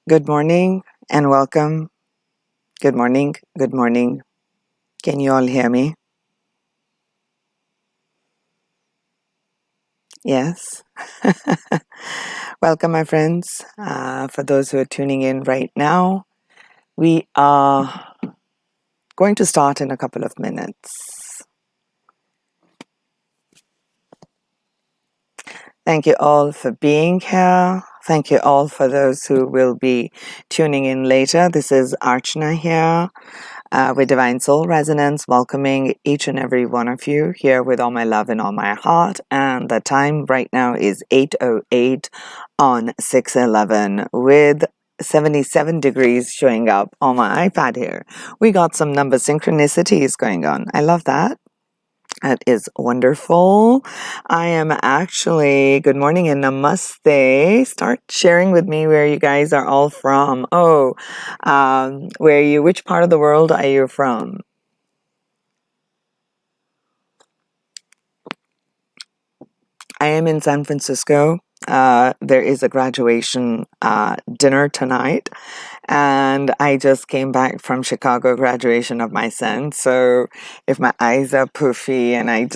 Good morning and welcome. Good morning. Good morning. Can you all hear me? Yes. Welcome, my friends. For those who are tuning in right now, we are going to start in a couple of minutes. Thank you all for being here. Thank you all for those who will be tuning in later. This is Archana here. With Divine Soul Resonance, welcoming each and every one of you here with all my love and all my heart. And the time right now is 8:08 on 6/11 with 77 degrees showing up on my iPad here. We got some number synchronicities going on. I love that. That is wonderful. I am actually, good morning and namaste. Start sharing with me where you guys are all from. Which part of the world are you from? I am in San Francisco. There is a graduation dinner tonight, and I just came back from Chicago graduation of my son. So if my eyes are poofy and I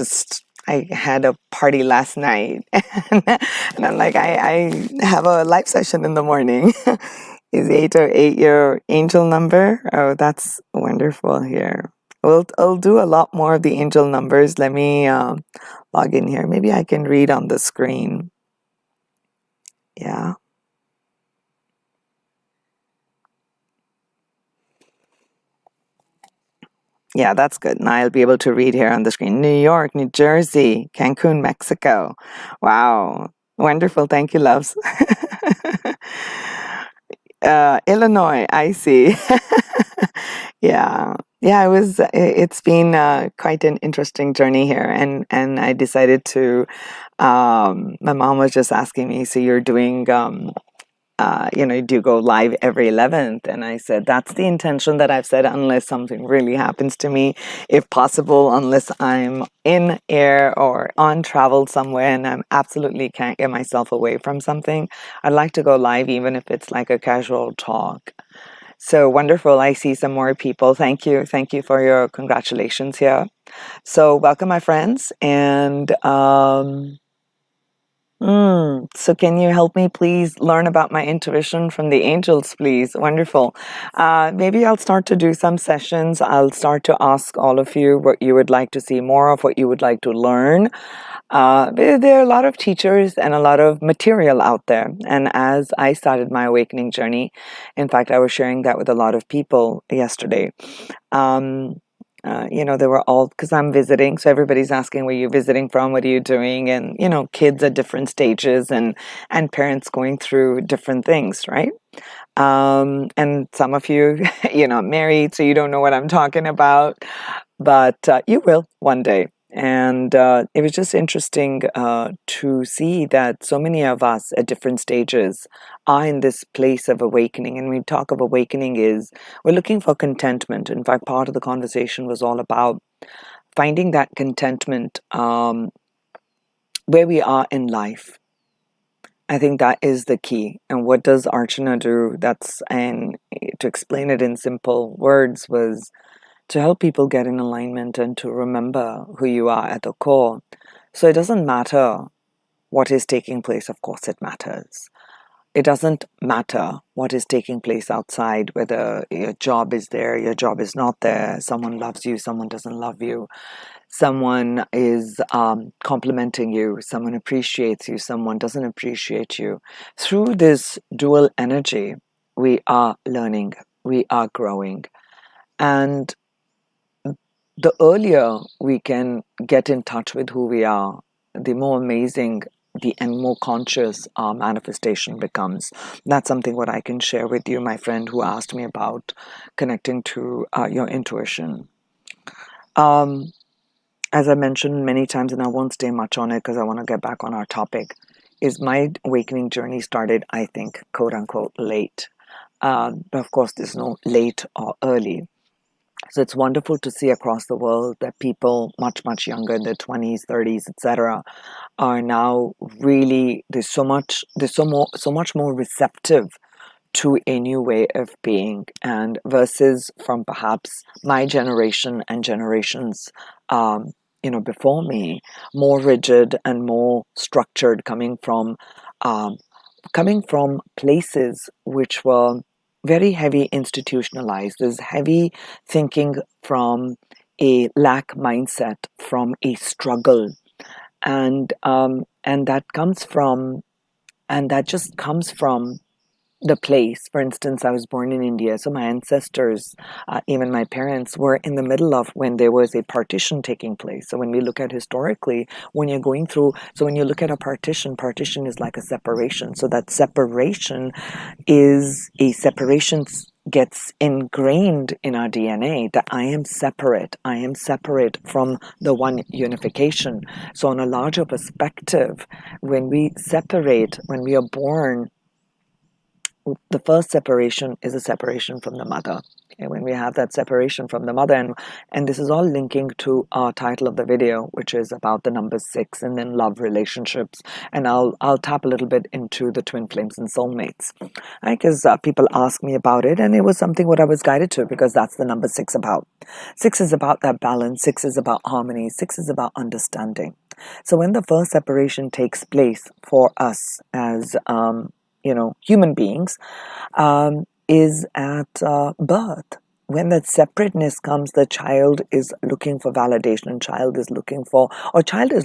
had a party last night, and I'm like, I have a live session in the morning. Is 808 your angel number? Oh, that's wonderful here. I'll do a lot more of the angel numbers. Let me log in here. Maybe I can read on the screen. Yeah. Yeah, that's good. Now I'll be able to read here on the screen. New York, New Jersey, Cancun, Mexico. Wow. Wonderful. Thank you, loves. Illinois, I see. Yeah. Yeah, it's been quite an interesting journey here. And I decided to, my mom was just asking me, so you're doing, do you go live every 11th? And I said, that's the intention that I've said, unless something really happens to me, if possible, unless I'm in air or on travel somewhere and I absolutely can't get myself away from something. I'd like to go live, even if it's like a casual talk. So wonderful. I see some more people. Thank you. Thank you for your congratulations here. So welcome, my friends. And so can you help me please learn about my intuition from the angels, please? Wonderful. Maybe I'll start to do some sessions. I'll start to ask all of you what you would like to see more of, what you would like to learn. There are a lot of teachers and a lot of material out there. And as I started my awakening journey, in fact, I was sharing that with a lot of people yesterday. They were all, because I'm visiting, so everybody's asking where you're visiting from, what are you doing, and kids at different stages, and parents going through different things, right? And some of you, you're not married, so you don't know what I'm talking about, but you will one day. And it was just interesting to see that so many of us at different stages are in this place of awakening. And when we talk of awakening, is we're looking for contentment. In fact, part of the conversation was all about finding that contentment where we are in life. I think that is the key. And what does Archana do? And to explain it in simple words was to help people get in alignment and to remember who you are at the core. So it doesn't matter what is taking place. Of course it matters. It doesn't matter what is taking place outside, whether your job is there, your job is not there, someone loves you, someone doesn't love you, someone is complimenting you, someone appreciates you, someone doesn't appreciate you. Through this dual energy, we are learning, we are growing. And the earlier we can get in touch with who we are, the more amazing and more conscious our manifestation becomes. That's something what I can share with you, my friend who asked me about connecting to your intuition. As I mentioned many times, and I won't stay much on it because I want to get back on our topic, is my awakening journey started, I think, quote unquote, late. But of course, there's no late or early. So it's wonderful to see across the world that people much, much younger, in their 20s, 30s, etc., are now really, so much more receptive to a new way of being, and versus from perhaps my generation and generations before me, more rigid and more structured, um, coming from places which were very heavy institutionalized. There's heavy thinking from a lack mindset, from a struggle, and that just comes from the place. For instance, I was born in India, so my ancestors, even my parents, were in the middle of when there was a partition taking place. So when we look at historically, when you're going through, so when you look at a partition is like a separation. So that separation is a separation gets ingrained in our DNA, that I am separate from the one unification. So on a larger perspective, when we separate, when we are born, the first separation is a separation from the mother. Okay, when we have that separation from the mother, and this is all linking to our title of the video, which is about the number 6 and then love relationships, and I'll tap a little bit into the twin flames and soulmates, right? Because people ask me about it, and it was something what I was guided to, because that's the number 6 about. 6 is about that balance. 6 is about harmony. 6 is about understanding. So when the first separation takes place for us as human beings, is at birth. When that separateness comes, the child is looking for validation. Child is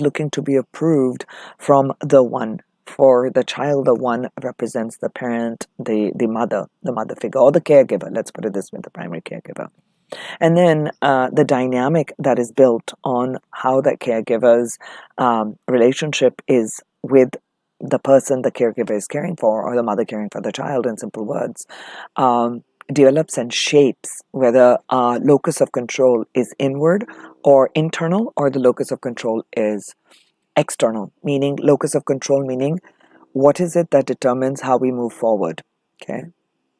looking to be approved from the one. For the child, the one represents the parent, the mother figure, or the caregiver. Let's put it this way, the primary caregiver. And then the dynamic that is built on how that caregiver's relationship is with the person the caregiver is caring for, or the mother caring for the child, in simple words, develops and shapes whether locus of control is inward or internal, or the locus of control is external. Meaning, locus of control meaning, what is it that determines how we move forward? Okay.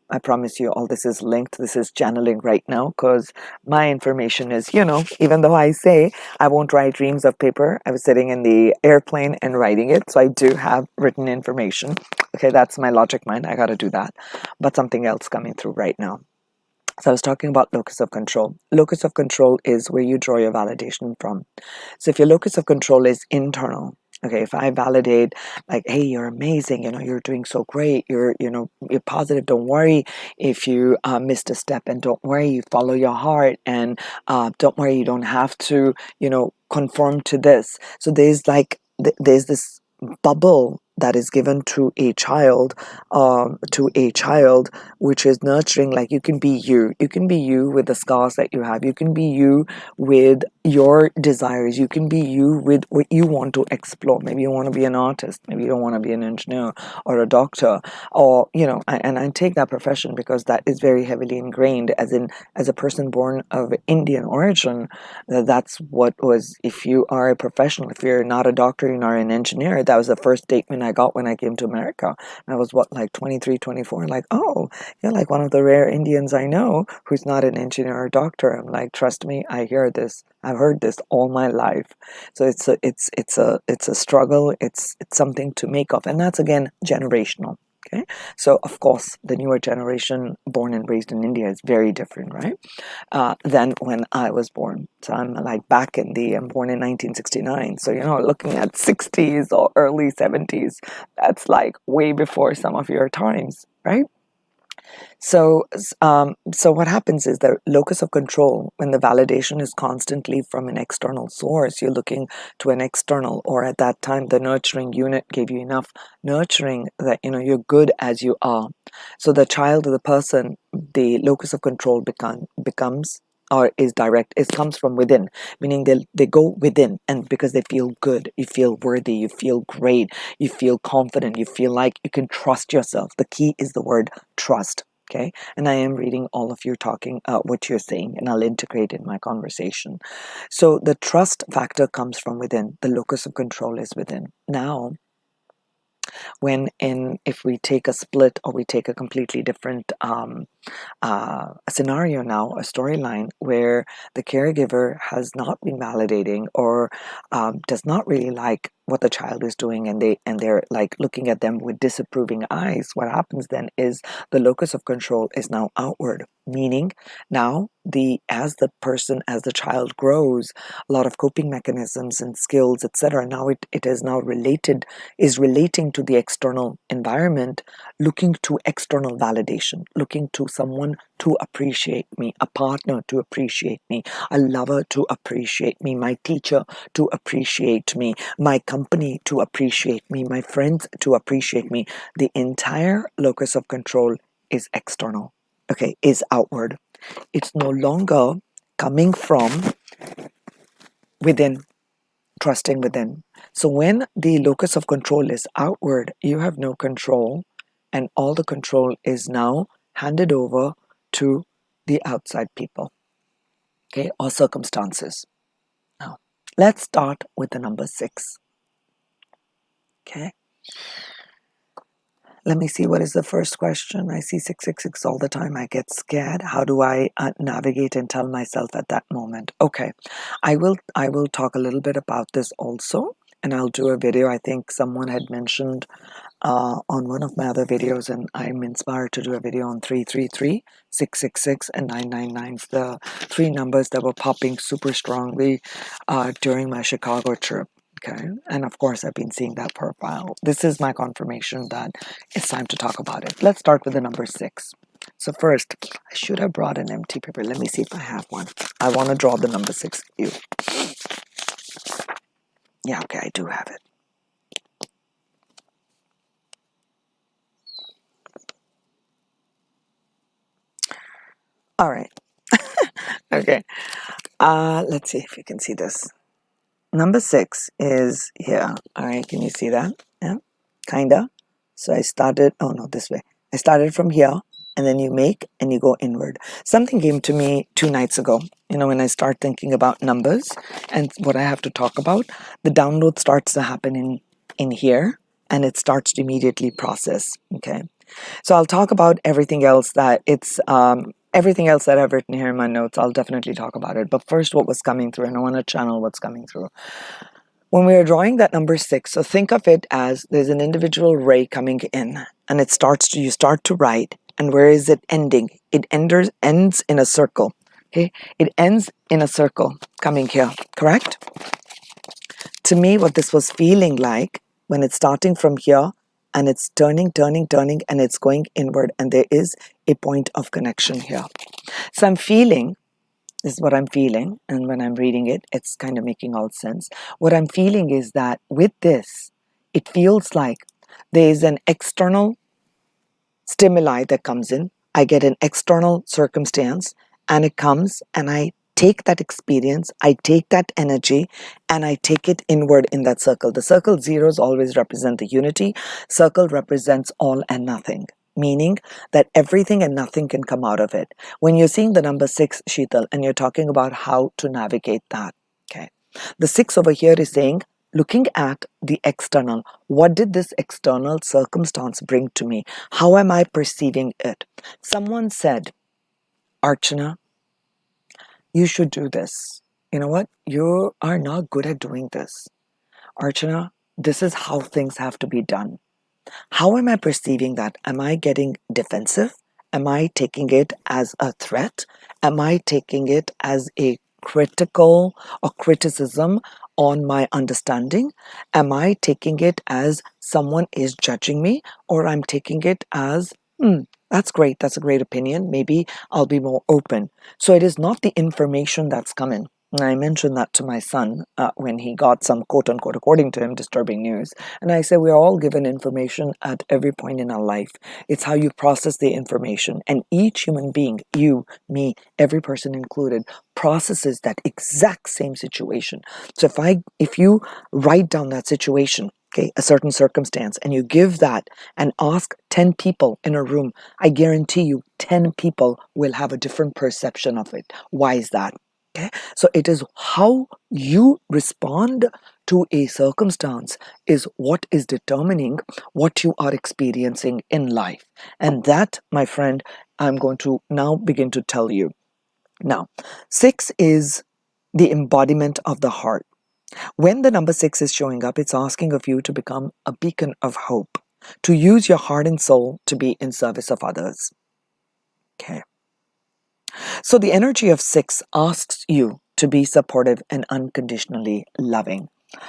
I promise you all this is linked. This is channeling right now, because my information is, even though I say I won't write dreams of paper, I was sitting in the airplane and writing it. So I do have written information. Okay, that's my logic mind. I got to do that. But something else coming through right now. So I was talking about locus of control. Locus of control is where you draw your validation from. So if your locus of control is internal, okay, if I validate, like, hey, you're amazing, you're doing so great, you're positive, don't worry if you missed a step, and don't worry, you follow your heart, and don't worry, you don't have to, conform to this. So there's this bubble that is given to a child, which is nurturing. Like, you can be you with the scars that you have, you can be you with your desires, you can be you with what you want to explore. Maybe you want to be an artist, maybe you don't want to be an engineer or a doctor, or and I take that profession because that is very heavily ingrained, as a person born of Indian origin. That's what was, if you are a professional, if you're not a doctor, you're not an engineer. That was the first statement I got when I came to America. I was 23, 24, like, oh, you're like one of the rare Indians I know who's not an engineer or doctor. I'm like, trust me, I hear this. I've heard this all my life. So it's a struggle. It's something to make of, and that's again generational. Okay, so of course the newer generation born and raised in India is very different, right, than when I was born. So I'm like I'm born in 1969. So looking at 60s or early 70s, that's like way before some of your times, right? So what happens is the locus of control, when the validation is constantly from an external source, you're looking to an external, or at that time, the nurturing unit gave you enough nurturing that, you're good as you are. So the child or the person, the locus of control becomes or is direct, it comes from within, meaning they go within, and because they feel good, you feel worthy, you feel great, you feel confident, you feel like you can trust yourself. The key is the word trust. Okay, and I am reading all of you talking what you're saying, and I'll integrate in my conversation. So the trust factor comes from within. The locus of control is within. Now, if we take a split, or we take a completely different a scenario now, a storyline where the caregiver has not been validating or does not really like what the child is doing, and they're like looking at them with disapproving eyes. What happens then is the locus of control is now outward, meaning now as the child grows, a lot of coping mechanisms and skills, etc., now it is now relating to the external environment, looking to external validation, looking to someone to appreciate me, a partner to appreciate me, a lover to appreciate me, my teacher to appreciate me, my company to appreciate me, my friends to appreciate me. The entire locus of control is external, okay, is outward. It's no longer coming from within, trusting within. So when the locus of control is outward, you have no control, and all the control is now handed over to the outside people, okay, or circumstances. Now, let's start with the number 6. Okay. Let me see, what is the first question? I see 666 all the time. I get scared. How do I navigate and tell myself at that moment? Okay, I will talk a little bit about this also, and I'll do a video. I think someone had mentioned on one of my other videos, and I'm inspired to do a video on 333, 666, and 999. The 3 numbers that were popping super strongly during my Chicago trip. Okay, and of course I've been seeing that profile. This is my confirmation that it's time to talk about it. Let's start with the number 6. So first, I should have brought an empty paper. Let me see if I have one. I want to draw the number 6 for you. Yeah, okay, I do have it. All right. Okay. Let's see if you can see this. Number 6 is here. All right, can you see that? Yeah, kinda. So I started, oh no, this way. I started from here, and then you make and you go inward. Something came to me 2 nights ago. You know, when I start thinking about numbers and what I have to talk about, the download starts to happen in here, and it starts to immediately process. Okay. So I'll talk about everything else that everything else that I've written here in my notes. I'll definitely talk about it. But first, what was coming through, and I want to channel what's coming through. When we are drawing that number 6, so think of it as there's an individual ray coming in, and you start to write, and where is it ending? It ends in a circle. Okay, it ends in a circle coming here, correct? To me, what this was feeling like when it's starting from here, and it's turning, and it's going inward, and there is a point of connection here. So I'm feeling, this is what I'm feeling, and when I'm reading it, it's kind of making all sense. What I'm feeling is that with this, it feels like there is an external stimuli that comes in. I get an external circumstance, and it comes, and I take that experience, I take that energy, and I take it inward in that circle. The circle zeros always represent the unity. Circle represents all and nothing, meaning that everything and nothing can come out of it. When you're seeing the number 6, Sheetal, and you're talking about how to navigate that, okay? The 6 over here is saying, looking at the external, what did this external circumstance bring to me? How am I perceiving it? Someone said, Archana, you should do this. You know what? You are not good at doing this. Archana, this is how things have to be done. How am I perceiving that? Am I getting defensive? Am I taking it as a threat? Am I taking it as a critical or criticism on my understanding? Am I taking it as someone is judging me? Or I'm taking it as, that's great. That's a great opinion. Maybe I'll be more open. So it is not the information that's coming. And I mentioned that to my son when he got some quote unquote, according to him, disturbing news. And I said, we're all given information at every point in our life. It's how you process the information. And each human being, you, me, every person included, processes that exact same situation. So if you write down that situation, okay, a certain circumstance, and you give that and ask 10 people in a room, I guarantee you 10 people will have a different perception of it. Why is that? Okay, so it is how you respond to a circumstance is what is determining what you are experiencing in life. And that, my friend, I'm going to now begin to tell you. Now, 6 is the embodiment of the heart. When the number 6 is showing up, it's asking of you to become a beacon of hope, to use your heart and soul to be in service of others. Okay. So the energy of 6 asks you to be supportive and unconditionally loving.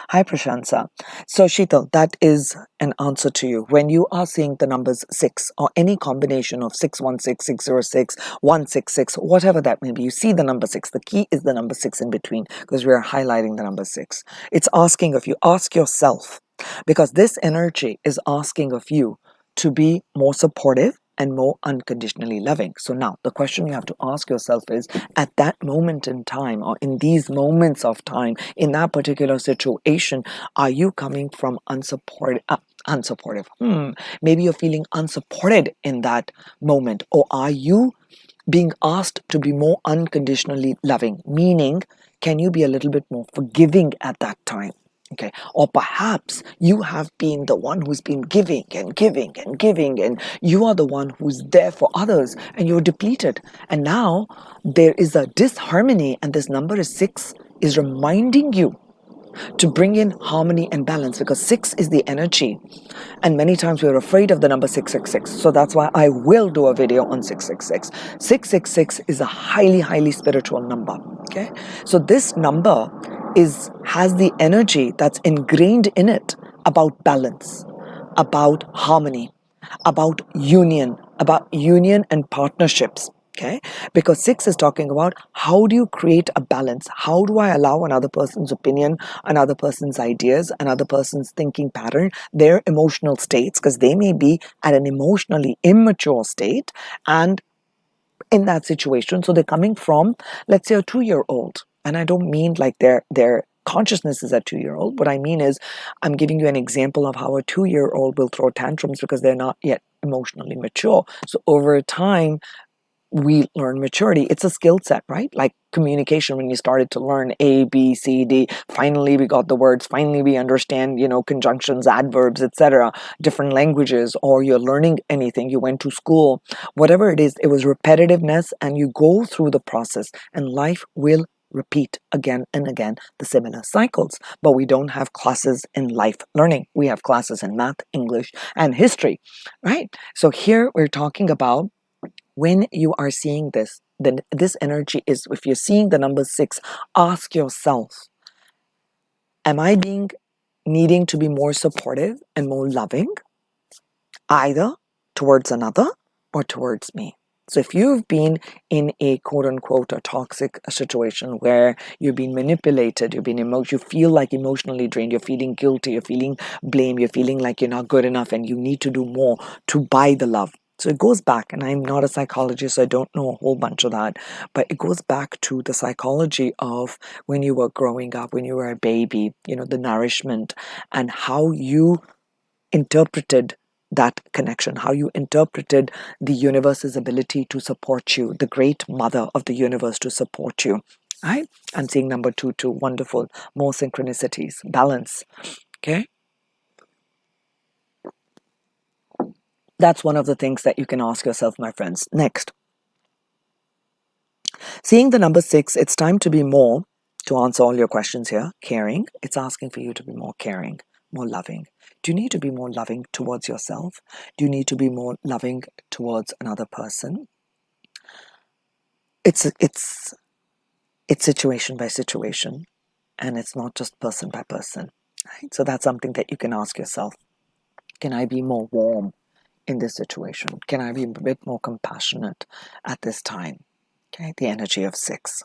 Hi, Prashansa. So, Sheetal, that is an answer to you. When you are seeing the numbers 6 or any combination of 616, 606, 166, whatever that may be, you see the number 6. The key is the number 6 in between because we are highlighting the number 6. It's asking of you, ask yourself, because this energy is asking of you to be more supportive and more unconditionally loving. So now the question you have to ask yourself is, at that moment in time or in these moments of time, in that particular situation, are you coming from unsupportive? Maybe you're feeling unsupported in that moment, or are you being asked to be more unconditionally loving? Meaning, can you be a little bit more forgiving at that time? Okay, or perhaps you have been the one who's been giving and giving and giving, and you are the one who's there for others and you're depleted. And now there is a disharmony, and this number is 6 is reminding you to bring in harmony and balance, because 6 is the energy. And many times we're afraid of the number 666. So that's why I will do a video on 666. 666 is a highly, highly spiritual number. Okay. So this number has the energy that's ingrained in it about balance, about harmony, about union and partnerships. Okay, because 6 is talking about how do you create a balance? How do I allow another person's opinion, another person's ideas, another person's thinking pattern, their emotional states, because they may be at an emotionally immature state, and in that situation, so they're coming from, let's say, a 2-year-old, and I don't mean like their consciousness is a 2-year-old. What I mean is, I'm giving you an example of how a 2-year-old will throw tantrums because they're not yet emotionally mature. So over time, we learn maturity. It's a skill set, right? Like communication, when you started to learn A, B, C, D, finally we got the words, finally we understand, conjunctions, adverbs, etc., different languages, or you're learning anything, you went to school, whatever it is, it was repetitiveness, and you go through the process, and life will repeat again and again the similar cycles. But we don't have classes in life learning. We have classes in math, English, and history, right? So here we're talking about, when you are seeing this, then this energy is, if you're seeing the number 6, ask yourself, am I needing to be more supportive and more loving, either towards another or towards me? So if you've been in a quote-unquote a toxic situation where you've been manipulated, you feel like emotionally drained, you're feeling guilty, you're feeling blame, you're feeling like you're not good enough and you need to do more to buy the love. So it goes back, and I'm not a psychologist, so I don't know a whole bunch of that, but it goes back to the psychology of when you were growing up, when you were a baby, the nourishment, and how you interpreted that connection, how you interpreted the universe's ability to support you, the great mother of the universe to support you. Right? I'm seeing number 2 too. Wonderful. More synchronicities. Balance. Okay? That's one of the things that you can ask yourself, my friends. Next. Seeing the number 6, it's time to be more, to answer all your questions here, caring. It's asking for you to be more caring, more loving. Do you need to be more loving towards yourself? Do you need to be more loving towards another person? It's situation by situation, and it's not just person by person. Right? So that's something that you can ask yourself. Can I be more warm in this situation? Can I be a bit more compassionate at this time? Okay, the energy of 6.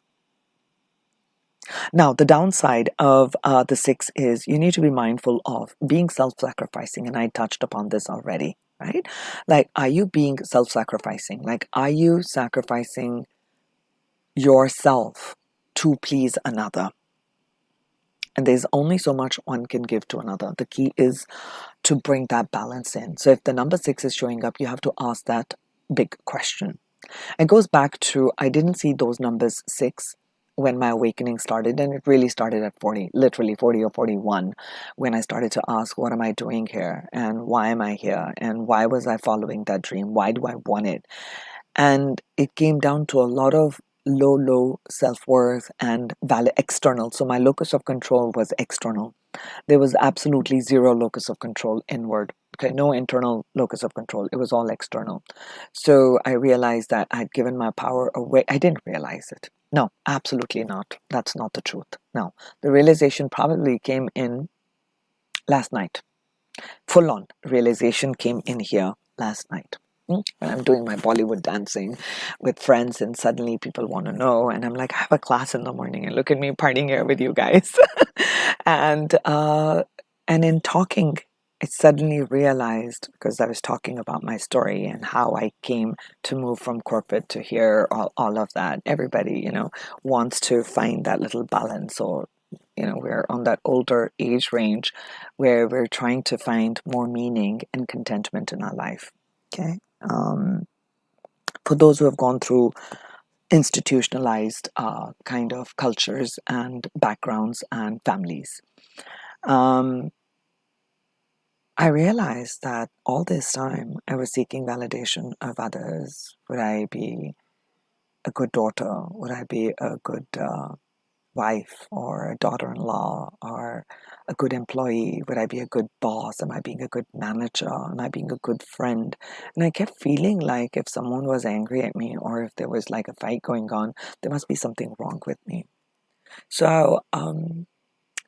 Now, the downside of the 6 is you need to be mindful of being self-sacrificing, and I touched upon this already, right? Like, are you being self-sacrificing? Like, are you sacrificing yourself to please another? And there's only so much one can give to another. The key is to bring that balance in. So if the number 6 is showing up, you have to ask that big question. It goes back to, I didn't see those numbers 6, when my awakening started, and it really started at 40, literally 40 or 41, when I started to ask, what am I doing here? And why am I here? And why was I following that dream? Why do I want it? And it came down to a lot of low self-worth and external. So my locus of control was external. There was absolutely zero locus of control inward. Okay, no internal locus of control. It was all external. So I realized that I'd given my power away. I didn't realize it. No, absolutely not. That's not the truth. No, the realization probably came in last night. Full on realization came in here last night. When I'm doing my Bollywood dancing with friends and suddenly people want to know, and I'm like, I have a class in the morning and look at me partying here with you guys. and in talking, I suddenly realized, because I was talking about my story and how I came to move from corporate to here, all of that. Everybody, wants to find that little balance, or we're on that older age range where we're trying to find more meaning and contentment in our life. Okay. For those who have gone through institutionalized kind of cultures and backgrounds and families, I realized that all this time I was seeking validation of others. Would I be a good daughter? Would I be a good wife or a daughter-in-law or a good employee? Would I be a good boss? Am I being a good manager? Am I being a good friend? And I kept feeling like if someone was angry at me or if there was like a fight going on, there must be something wrong with me. So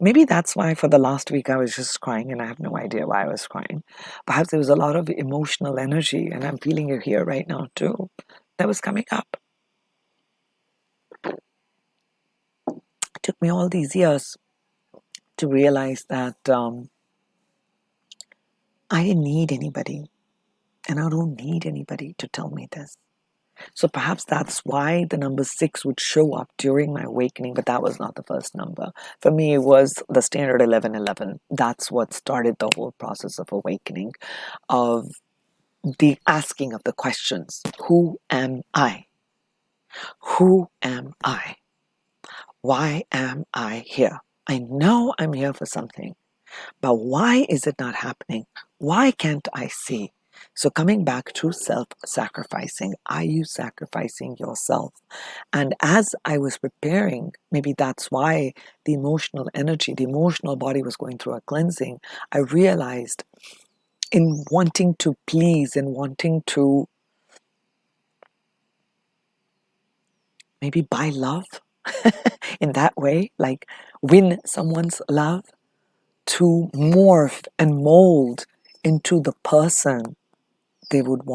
maybe that's why for the last week I was just crying, and I have no idea why I was crying. Perhaps there was a lot of emotional energy, and I'm feeling it here right now too, that was coming up. It took me all these years to realize that I didn't need anybody, and I don't need anybody to tell me this. So perhaps that's why the number 6 would show up during my awakening, but that was not the first number. For me, it was the standard 1111. That's what started the whole process of awakening, of the asking of the questions. Who am I? Who am I? Why am I here? I know I'm here for something. But why is it not happening? Why can't I see? So coming back to self-sacrificing, are you sacrificing yourself? And as I was preparing, maybe that's why the emotional energy, the emotional body was going through a cleansing, I realized in wanting to please and wanting to maybe buy love in that way, like win someone's love, to morph and mold into the person they would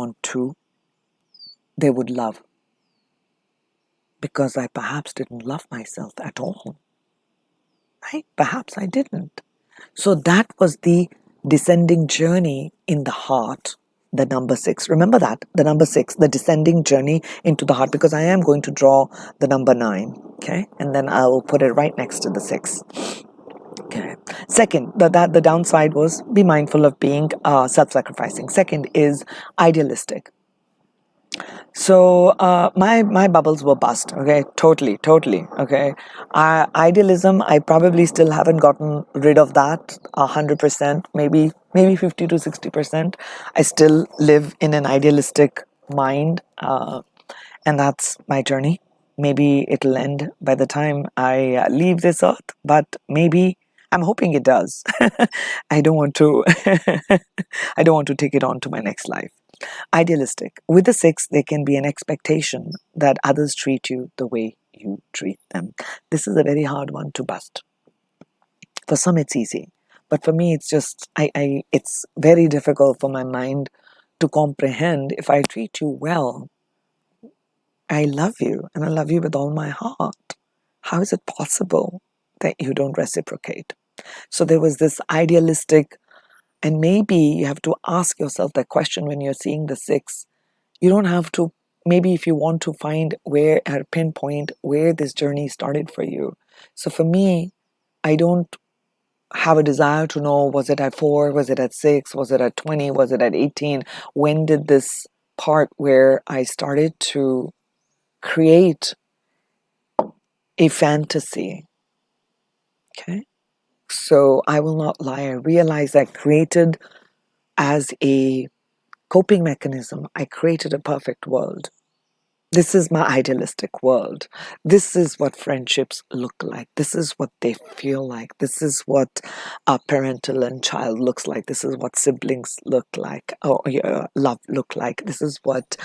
love. Because I perhaps didn't love myself at all. Right? Perhaps I didn't. So that was the descending journey in the heart, the number 6. Remember that, the number 6, the descending journey into the heart, because I am going to draw the number 9. Okay? And then I'll put it right next to the 6. Okay. Second, the downside was be mindful of being self-sacrificing. Second is idealistic. So my bubbles were bust. Okay, totally. Okay, idealism. I probably still haven't gotten rid of that 100%. Maybe 50 to 60%. I still live in an idealistic mind, and that's my journey. Maybe it'll end by the time I leave this earth, but maybe I'm hoping it does. I don't want to. I don't want to take it on to my next life. Idealistic. With the 6, there can be an expectation that others treat you the way you treat them. This is a very hard one to bust. For some, it's easy, but for me, it's just it's very difficult for my mind to comprehend. If I treat you well, I love you, and I love you with all my heart. How is it possible that you don't reciprocate? So there was this idealistic, and maybe you have to ask yourself that question when you're seeing the 6. You don't have to, maybe if you want to find where, at pinpoint where this journey started for you. So for me, I don't have a desire to know, was it at 4, was it at 6, was it at 20, was it at 18? When did this part where I started to create a fantasy. Okay? So I will not lie. I realize I created as a coping mechanism, I created a perfect world. This is my idealistic world. This is what friendships look like. This is what they feel like. This is what a parental and child looks like. This is what siblings look like, or love look like. This is what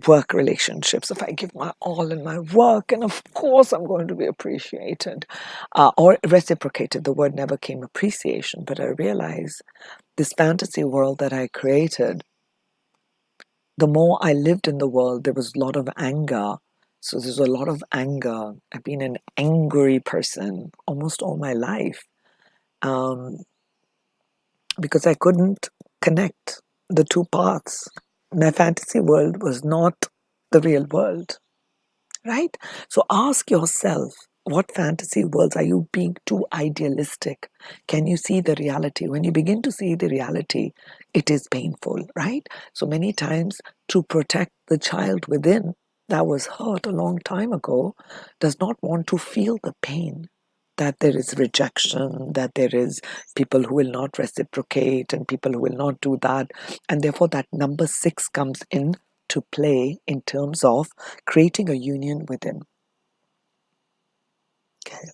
work relationships. If I give my all in my work, and of course I'm going to be appreciated or reciprocated. The word never came appreciation, but I realize this fantasy world that I created, the more I lived in the world, there was a lot of anger. So there's a lot of anger. I've been an angry person almost all my life because I couldn't connect the two paths. My fantasy world was not the real world, right? So ask yourself, what fantasy worlds are you being too idealistic? Can you see the reality? When you begin to see the reality, it is painful, right? So many times, to protect the child within that was hurt a long time ago, does not want to feel the pain that there is rejection, that there is people who will not reciprocate and people who will not do that. And therefore, that number 6 comes in to play in terms of creating a union within. Okay.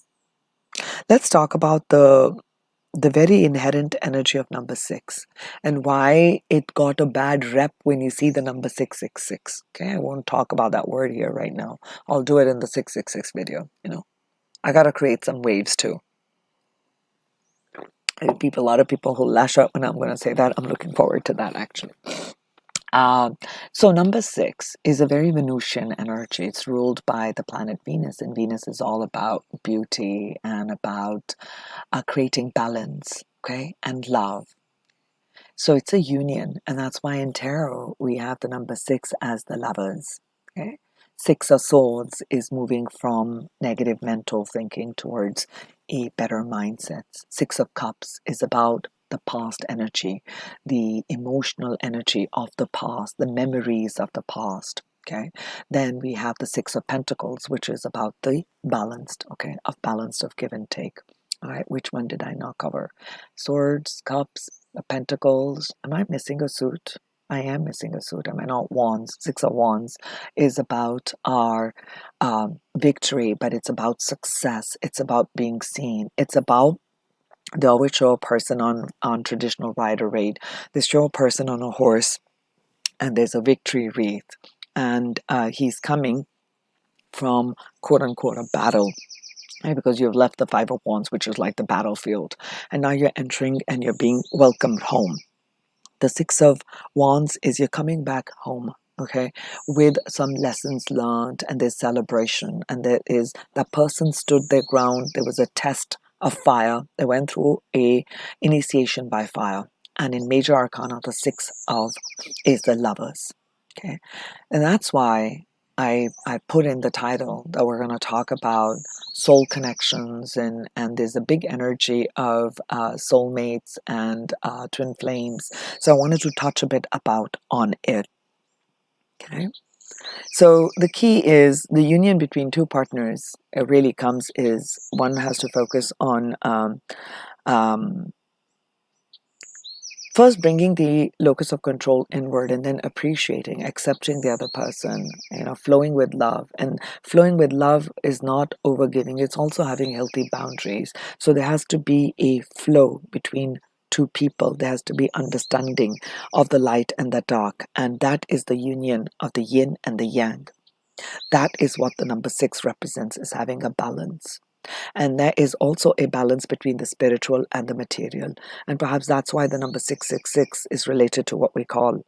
Let's talk about the very inherent energy of number 6 and why it got a bad rep when you see the number 666. Okay, I won't talk about that word here right now. I'll do it in the 666 video. I gotta create some waves too. A lot of people who lash out when I'm going to say that. I'm looking forward to that actually. So number 6 is a very Venusian energy. It's ruled by the planet Venus, and Venus is all about beauty and about creating balance, okay, and love. So it's a union, and that's why in tarot we have the number 6 as the lovers. Okay, 6 of Swords is moving from negative mental thinking towards a better mindset. 6 of Cups is about the past energy, the emotional energy of the past, the memories of the past. Okay, then we have the 6 of Pentacles, which is about the balanced, okay, of give and take. All right, which one did I not cover? Swords, Cups, Pentacles. Am I missing a suit? I am missing a suit. Am I not? Wands. 6 of Wands is about our victory, but it's about success. It's about being seen. It's about, they always show a person on traditional rider raid. They show a person on a horse, and there's a victory wreath, and he's coming from quote unquote a battle. Right, because you've left the 5 of Wands, which is like the battlefield, and now you're entering and you're being welcomed home. The 6 of Wands is you're coming back home, okay, with some lessons learned, and there's celebration, and there is, that person stood their ground. There was a test of fire. They went through a initiation by fire, and in major arcana, the 6 of is the lovers, okay, and that's why I put in the title that we're going to talk about soul connections, and there's a big energy of soulmates and twin flames. So I wanted to touch a bit about on it. Okay. So the key is the union between two partners. It really comes is one has to focus on first bringing the locus of control inward, and then appreciating, accepting the other person, flowing with love. And flowing with love is not overgiving. It's also having healthy boundaries. So there has to be a flow between two people. There has to be understanding of the light and the dark. And that is the union of the yin and the yang. That is what the number 6 represents, is having a balance. And there is also a balance between the spiritual and the material. And perhaps that's why the number 666 is related to what we call,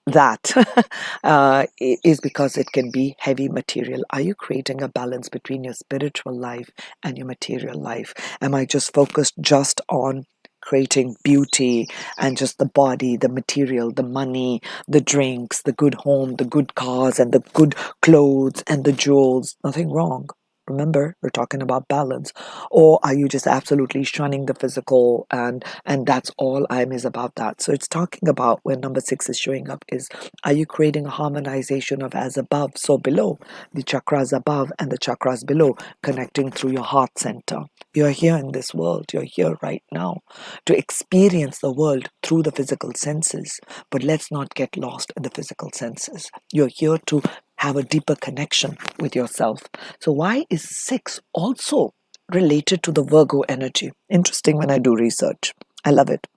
that is because it can be heavy material. Are you creating a balance between your spiritual life and your material life? Am I just focused just on creating beauty and just the body, the material, the money, the drinks, the good home, the good cars, and the good clothes and the jewels? Nothing wrong. Remember, we're talking about balance. Or are you just absolutely shunning the physical, and that's all I'm is about that. So it's talking about when number 6 is showing up is, are you creating a harmonization of as above, so below, the chakras above and the chakras below, connecting through your heart center. You're here in this world. You're here right now to experience the world through the physical senses. But let's not get lost in the physical senses. You're here to have a deeper connection with yourself. So why is 6 also related to the Virgo energy? Interesting when I do research. I love it.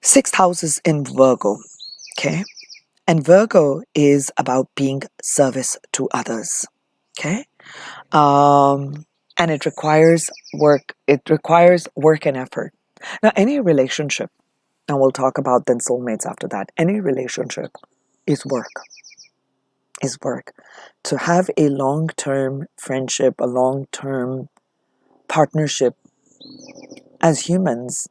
6th house is in Virgo. Okay. And Virgo is about being service to others. Okay. And it requires work. It requires work and effort. Now, any relationship, and we'll talk about then soulmates after that, any relationship is work. Is work. To have a long-term friendship, a long-term partnership, as humans,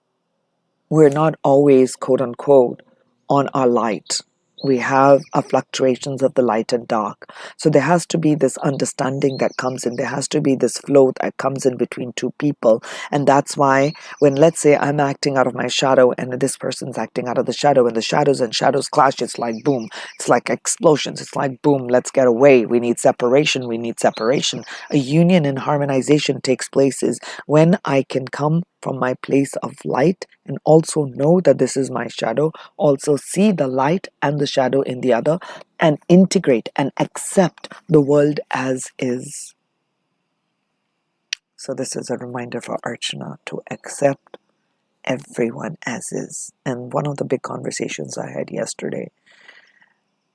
we're not always, quote unquote, on our light. We have our fluctuations of the light and dark. So there has to be this understanding that comes in. There has to be this flow that comes in between two people. And that's why when, let's say, I'm acting out of my shadow and this person's acting out of the shadow, and the shadows and shadows clash, it's like boom. It's like explosions. It's like boom, let's get away. We need separation. We need separation. A union and harmonization takes place is when I can come from my place of light and also know that this is my shadow, also see the light and the shadow in the other, and integrate and accept the world as is. So this is a reminder for Archana to accept everyone as is. And one of the big conversations I had yesterday,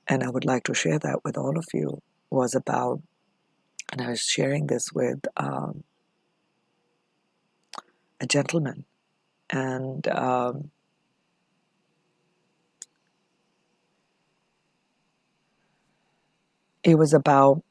and I would like to share that with all of you, was about, and I was sharing this with a gentleman, and it was about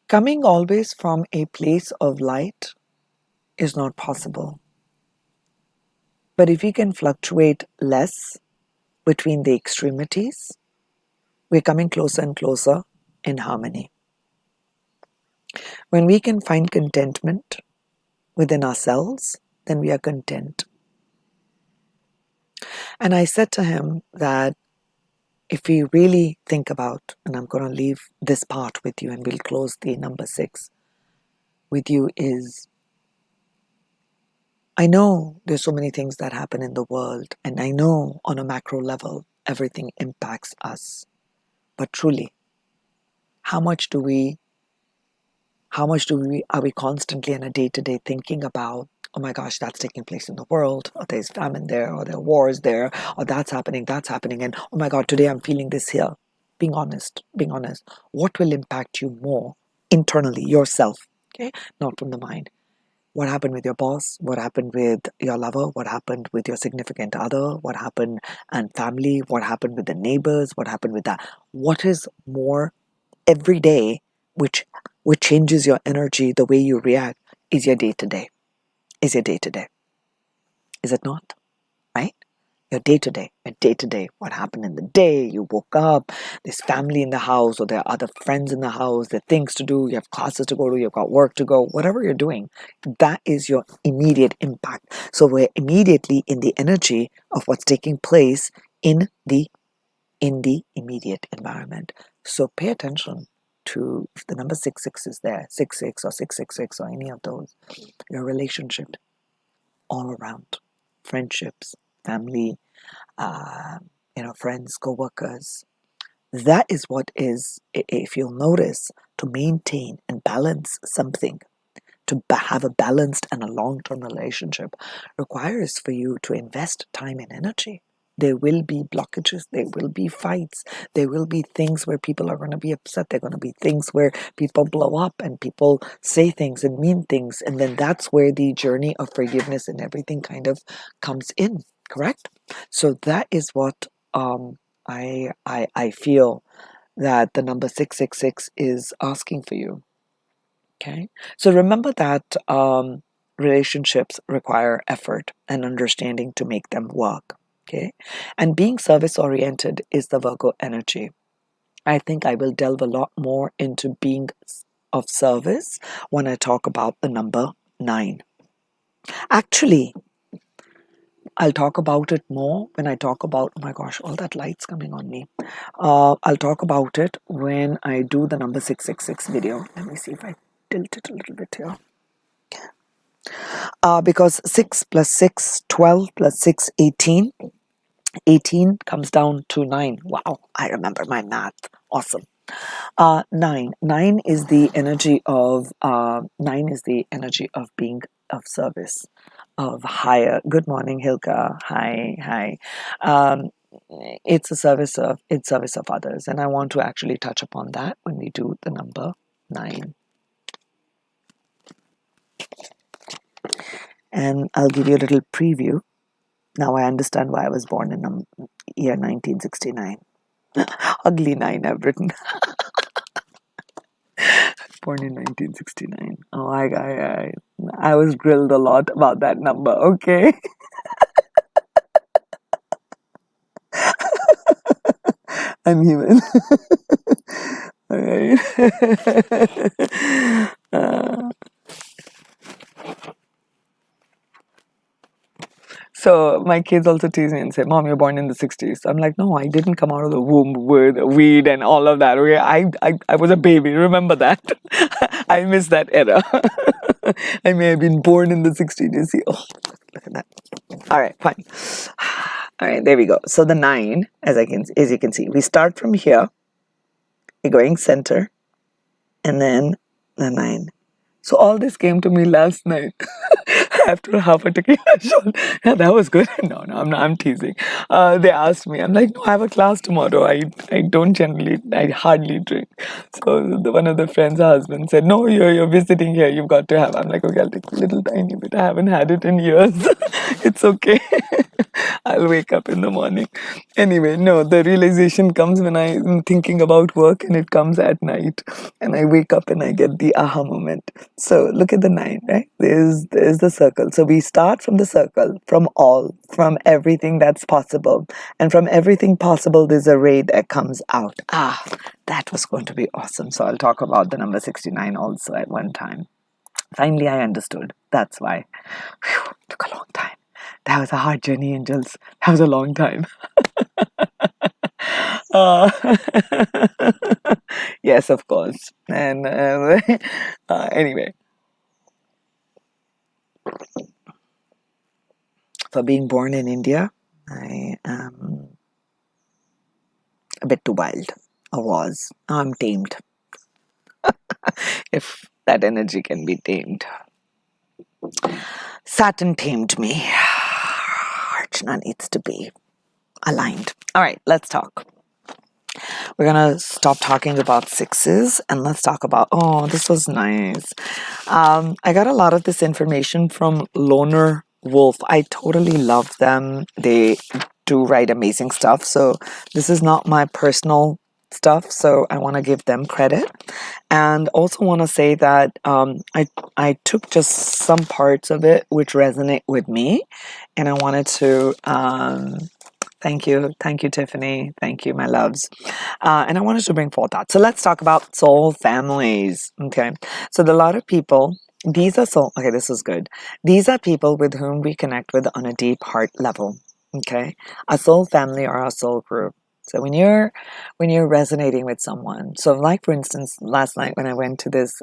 coming always from a place of light is not possible. But if we can fluctuate less between the extremities, we're coming closer and closer in harmony. When we can find contentment within ourselves, then we are content. And I said to him that if we really think about, and I'm going to leave this part with you and we'll close the number 6 with you, is I know there's so many things that happen in the world, and I know on a macro level everything impacts us. But truly, how much are we constantly on a day-to-day thinking about, oh my gosh, that's taking place in the world, or there's famine there, or there are wars there, or that's happening, and oh my God, today I'm feeling this here. Being honest, what will impact you more internally, yourself, okay? Not from the mind. What happened with your boss? What happened with your lover? What happened with your significant other? What happened and family? What happened with the neighbors? What happened with that? What is more every day which changes your energy, the way you react, is your day-to-day. Is your day-to-day. Is it not? Right? Your day-to-day, what happened in the day, you woke up, there's family in the house, or there are other friends in the house, there are things to do, you have classes to go to, you've got work to go, whatever you're doing, that is your immediate impact. So we're immediately in the energy of what's taking place in the immediate environment. So pay attention to if the number 66 is there, 66 or 666 or any of those, your relationship all around, friendships, family, friends, co-workers. That is what is, if you'll notice, to maintain and balance something, to have a balanced and a long-term relationship, requires for you to invest time and energy. There will be blockages, there will be fights, there will be things where people are going to be upset, there are going to be things where people blow up and people say things and mean things, and then that's where the journey of forgiveness and everything kind of comes in, correct? So that is what I feel that the number 666 is asking for you. Okay, so remember that relationships require effort and understanding to make them work. Okay, and being service oriented is the Virgo energy. I think I will delve a lot more into being of service when I talk about the number 9. Actually, I'll talk about it more when I talk about, oh my gosh, all that light's coming on me. I'll talk about it when I do the number 666 video. Let me see if I tilt it a little bit here. Because 6 plus 6, 12 plus 6, 18. 18 comes down to 9. Wow, I remember my math. Awesome. 9 is the energy of 9 is the energy of being of service, of higher. Good morning, Hilka. Hi. It's service of others, and I want to actually touch upon that when we do the number 9. And I'll give you a little preview. Now I understand why I was born in year 1969. Ugly 9 I've written. Born in 1969. Oh, I was grilled a lot about that number. Okay. I'm human. All right. So my kids also tease me and say, "Mom, you're born in the 60s." I'm like, "No, I didn't come out of the womb with weed and all of that. Okay, I was a baby. Remember that? I miss that era. I may have been born in the 60s. You see? Oh, look at that. All right, fine. All right, there we go. So the 9, as you can see, we start from here. We're going center, and then the 9. So all this came to me last night after half a tequila shot. Yeah, that was good. No, I'm teasing. They asked me. I'm like, no, I have a class tomorrow. I hardly drink. So one of the friends' husband said, no, you're visiting here. You've got to have. I'm like, okay, I'll take a little tiny bit. I haven't had it in years. It's okay. I'll wake up in the morning. Anyway, no, the realization comes when I'm thinking about work, and it comes at night. And I wake up and I get the aha moment. So look at the 9, right? There's the circle. So we start from the circle, from everything that's possible. And from everything possible, there's a ray that comes out. That was going to be awesome. So I'll talk about the number 69 also at one time. Finally, I understood. That's why. Whew, took a long time. That was a hard journey, angels. That was a long time. Yes, of course. And anyway, for being born in India, I am a bit too wild. I was. Now I'm tamed. If that energy can be tamed. Saturn tamed me. Archana needs to be aligned. All right, let's talk. We're going to stop talking about 6s and let's talk about, oh, this was nice. I got a lot of this information from Loner Wolf. I totally love them. They do write amazing stuff. So this is not my personal stuff, so I want to give them credit. And also want to say that I took just some parts of it which resonate with me, and I wanted to thank you, Tiffany, thank you, my loves, and I wanted to bring forth that. So let's talk about soul families. Okay, so a lot of people, these are soul. Okay, this is good. These are people with whom we connect with on a deep heart level. Okay, a soul family or a soul group. So when you're resonating with someone, so like for instance, last night when I went to this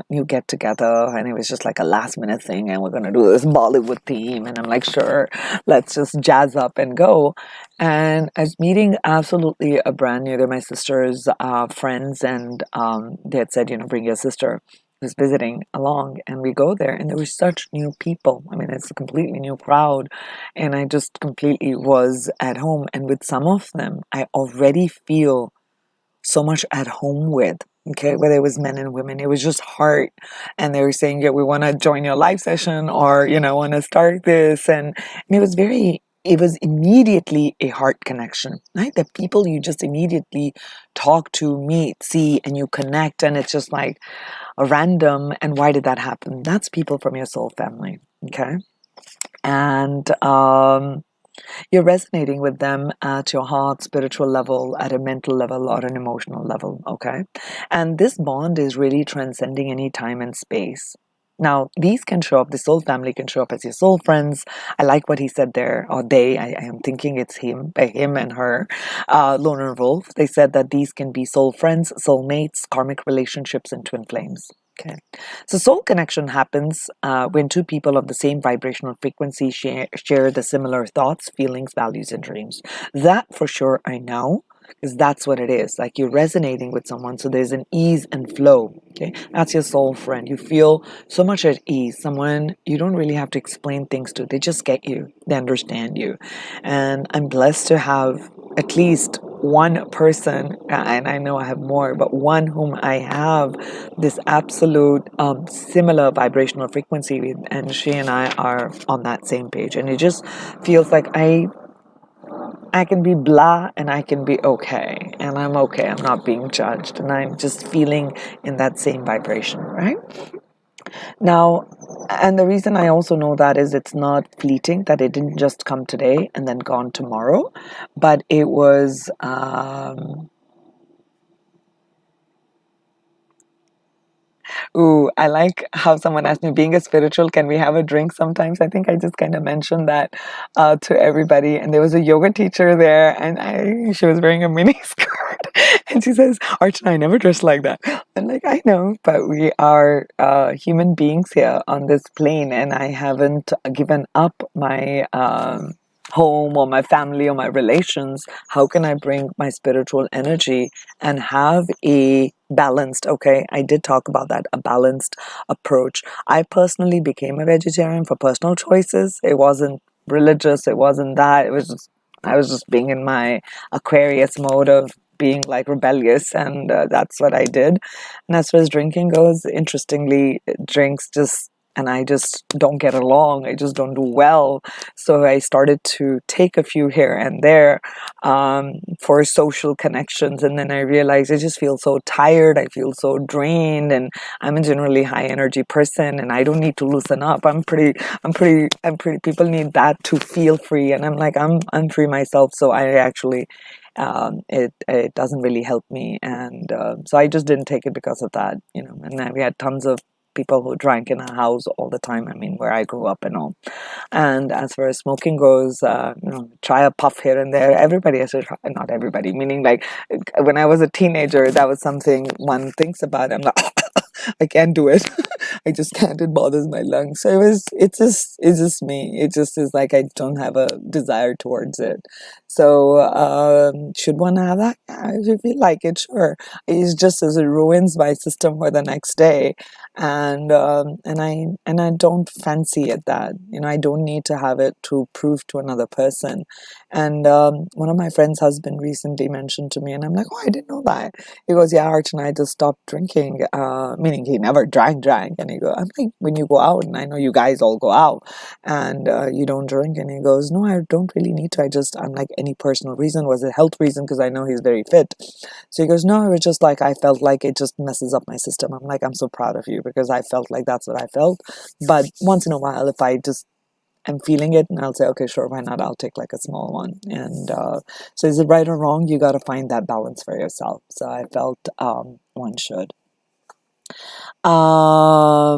new get together, and it was just like a last minute thing, and we're gonna do this Bollywood theme, and I'm like, sure, let's just jazz up and go. And I was meeting absolutely a brand new, they're my sister's friends, and they had said, bring your sister who's visiting along, and we go there, and there were such new people. I mean, it's a completely new crowd, and I just completely was at home. And with some of them, I already feel so much at home with. Okay, whether it was men and women, it was just heart, and they were saying, "Yeah, we want to join your live session," or want to start this, and it was very it was immediately a heart connection, right? The people you just immediately talk to, meet, see, and you connect, and it's just like a random. And why did that happen? That's people from your soul family, okay? And you're resonating with them at your heart, spiritual level, at a mental level, or an emotional level, okay? And this bond is really transcending any time and space. Now, these can show up, the soul family can show up as your soul friends. I like what he said there, or they, I am thinking it's him and her, Loner Wolf. They said that these can be soul friends, soul mates, karmic relationships, and twin flames. Okay. So soul connection happens when two people of the same vibrational frequency share the similar thoughts, feelings, values, and dreams. That for sure I know, because that's what it is. Like you're resonating with someone, so there's an ease and flow. Okay, that's your soul friend. You feel so much at ease. Someone you don't really have to explain things to. They just get you. They understand you. And I'm blessed to have at least one person, and I know I have more, but one whom I have this absolute similar vibrational frequency with, and she and I are on that same page. And it just feels like I can be blah and I can be okay, and I'm okay. I'm not being judged, and I'm just feeling in that same vibration, right? Now, and the reason I also know that is it's not fleeting, that it didn't just come today and then gone tomorrow, but it was ooh, I like how someone asked me, being a spiritual, can we have a drink sometimes? I think I just kind of mentioned that to everybody. And there was a yoga teacher there, and she was wearing a mini skirt. And she says, Archana, I never dressed like that. I'm like, I know, but we are human beings here on this plane, and I haven't given up my home or my family or my relations. How can I bring my spiritual energy and have a balanced, okay, I did talk about that, a balanced approach. I personally became a vegetarian for personal choices. It wasn't religious, it wasn't that. It was just, I was just being in my Aquarius mode of being like rebellious, and that's what I did. And as far as drinking goes, interestingly, drinks just, and I just don't get along. I just don't do well. So I started to take a few here and there for social connections. And then I realized I just feel so tired. I feel so drained, and I'm a generally high energy person, and I don't need to loosen up. I'm pretty, people need that to feel free. And I'm like, I'm free myself. So I actually, it doesn't really help me. And so I just didn't take it because of that, and then we had tons of people who drank in our house all the time. I mean, where I grew up and all. And as far as smoking goes, try a puff here and there. Everybody has to try, not everybody, meaning like when I was a teenager, that was something one thinks about. I'm like, I can't do it. I just can't. It bothers my lungs. So it's just me. It just is like I don't have a desire towards it. So should one have that? Yeah, if you feel like it, sure. It's just as it ruins my system for the next day, and I don't fancy it that I don't need to have it to prove to another person. And one of my friend's husband recently mentioned to me, and I'm like, oh, I didn't know that. He goes, yeah, Arch and I just stopped drinking, meaning he never drank. And he goes, I'm like, when you go out, and I know you guys all go out, and you don't drink. And he goes, no, I don't really need to. I'm like, any personal reason? Was it a health reason? Because I know he's very fit. So he goes, no, it was just like, I felt like it just messes up my system. I'm like, I'm so proud of you, because I felt like that's what I felt. But once in a while, if I just am feeling it, and I'll say, okay, sure, why not? I'll take like a small one. And so is it right or wrong? You got to find that balance for yourself. So I felt one should. Now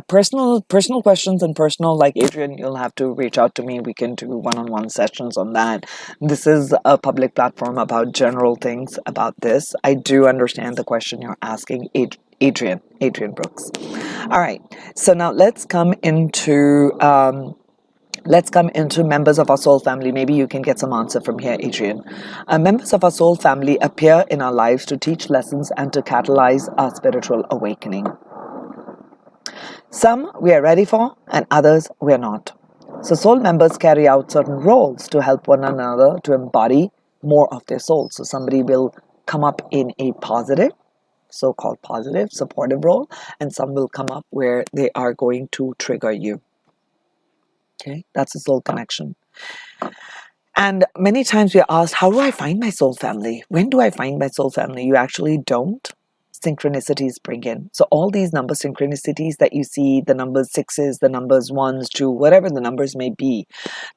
personal questions and personal, like Adrian, you'll have to reach out to me. We can do one-on-one sessions on that. This is a public platform about general things about this. I do understand the question you're asking, Adrian Brooks. All right, so now let's come into members of our soul family. Maybe you can get some answer from here, Adrian. Members of our soul family appear in our lives to teach lessons and to catalyze our spiritual awakening. Some we are ready for, and others we are not. So soul members carry out certain roles to help one another to embody more of their soul. So somebody will come up in a positive, so-called positive, supportive role, and some will come up where they are going to trigger you. Okay, that's a soul connection. And many times we are asked, how do I find my soul family? When do I find my soul family? You actually don't. Synchronicities bring in. So all these number synchronicities that you see, the numbers sixes, the numbers ones, two, whatever the numbers may be,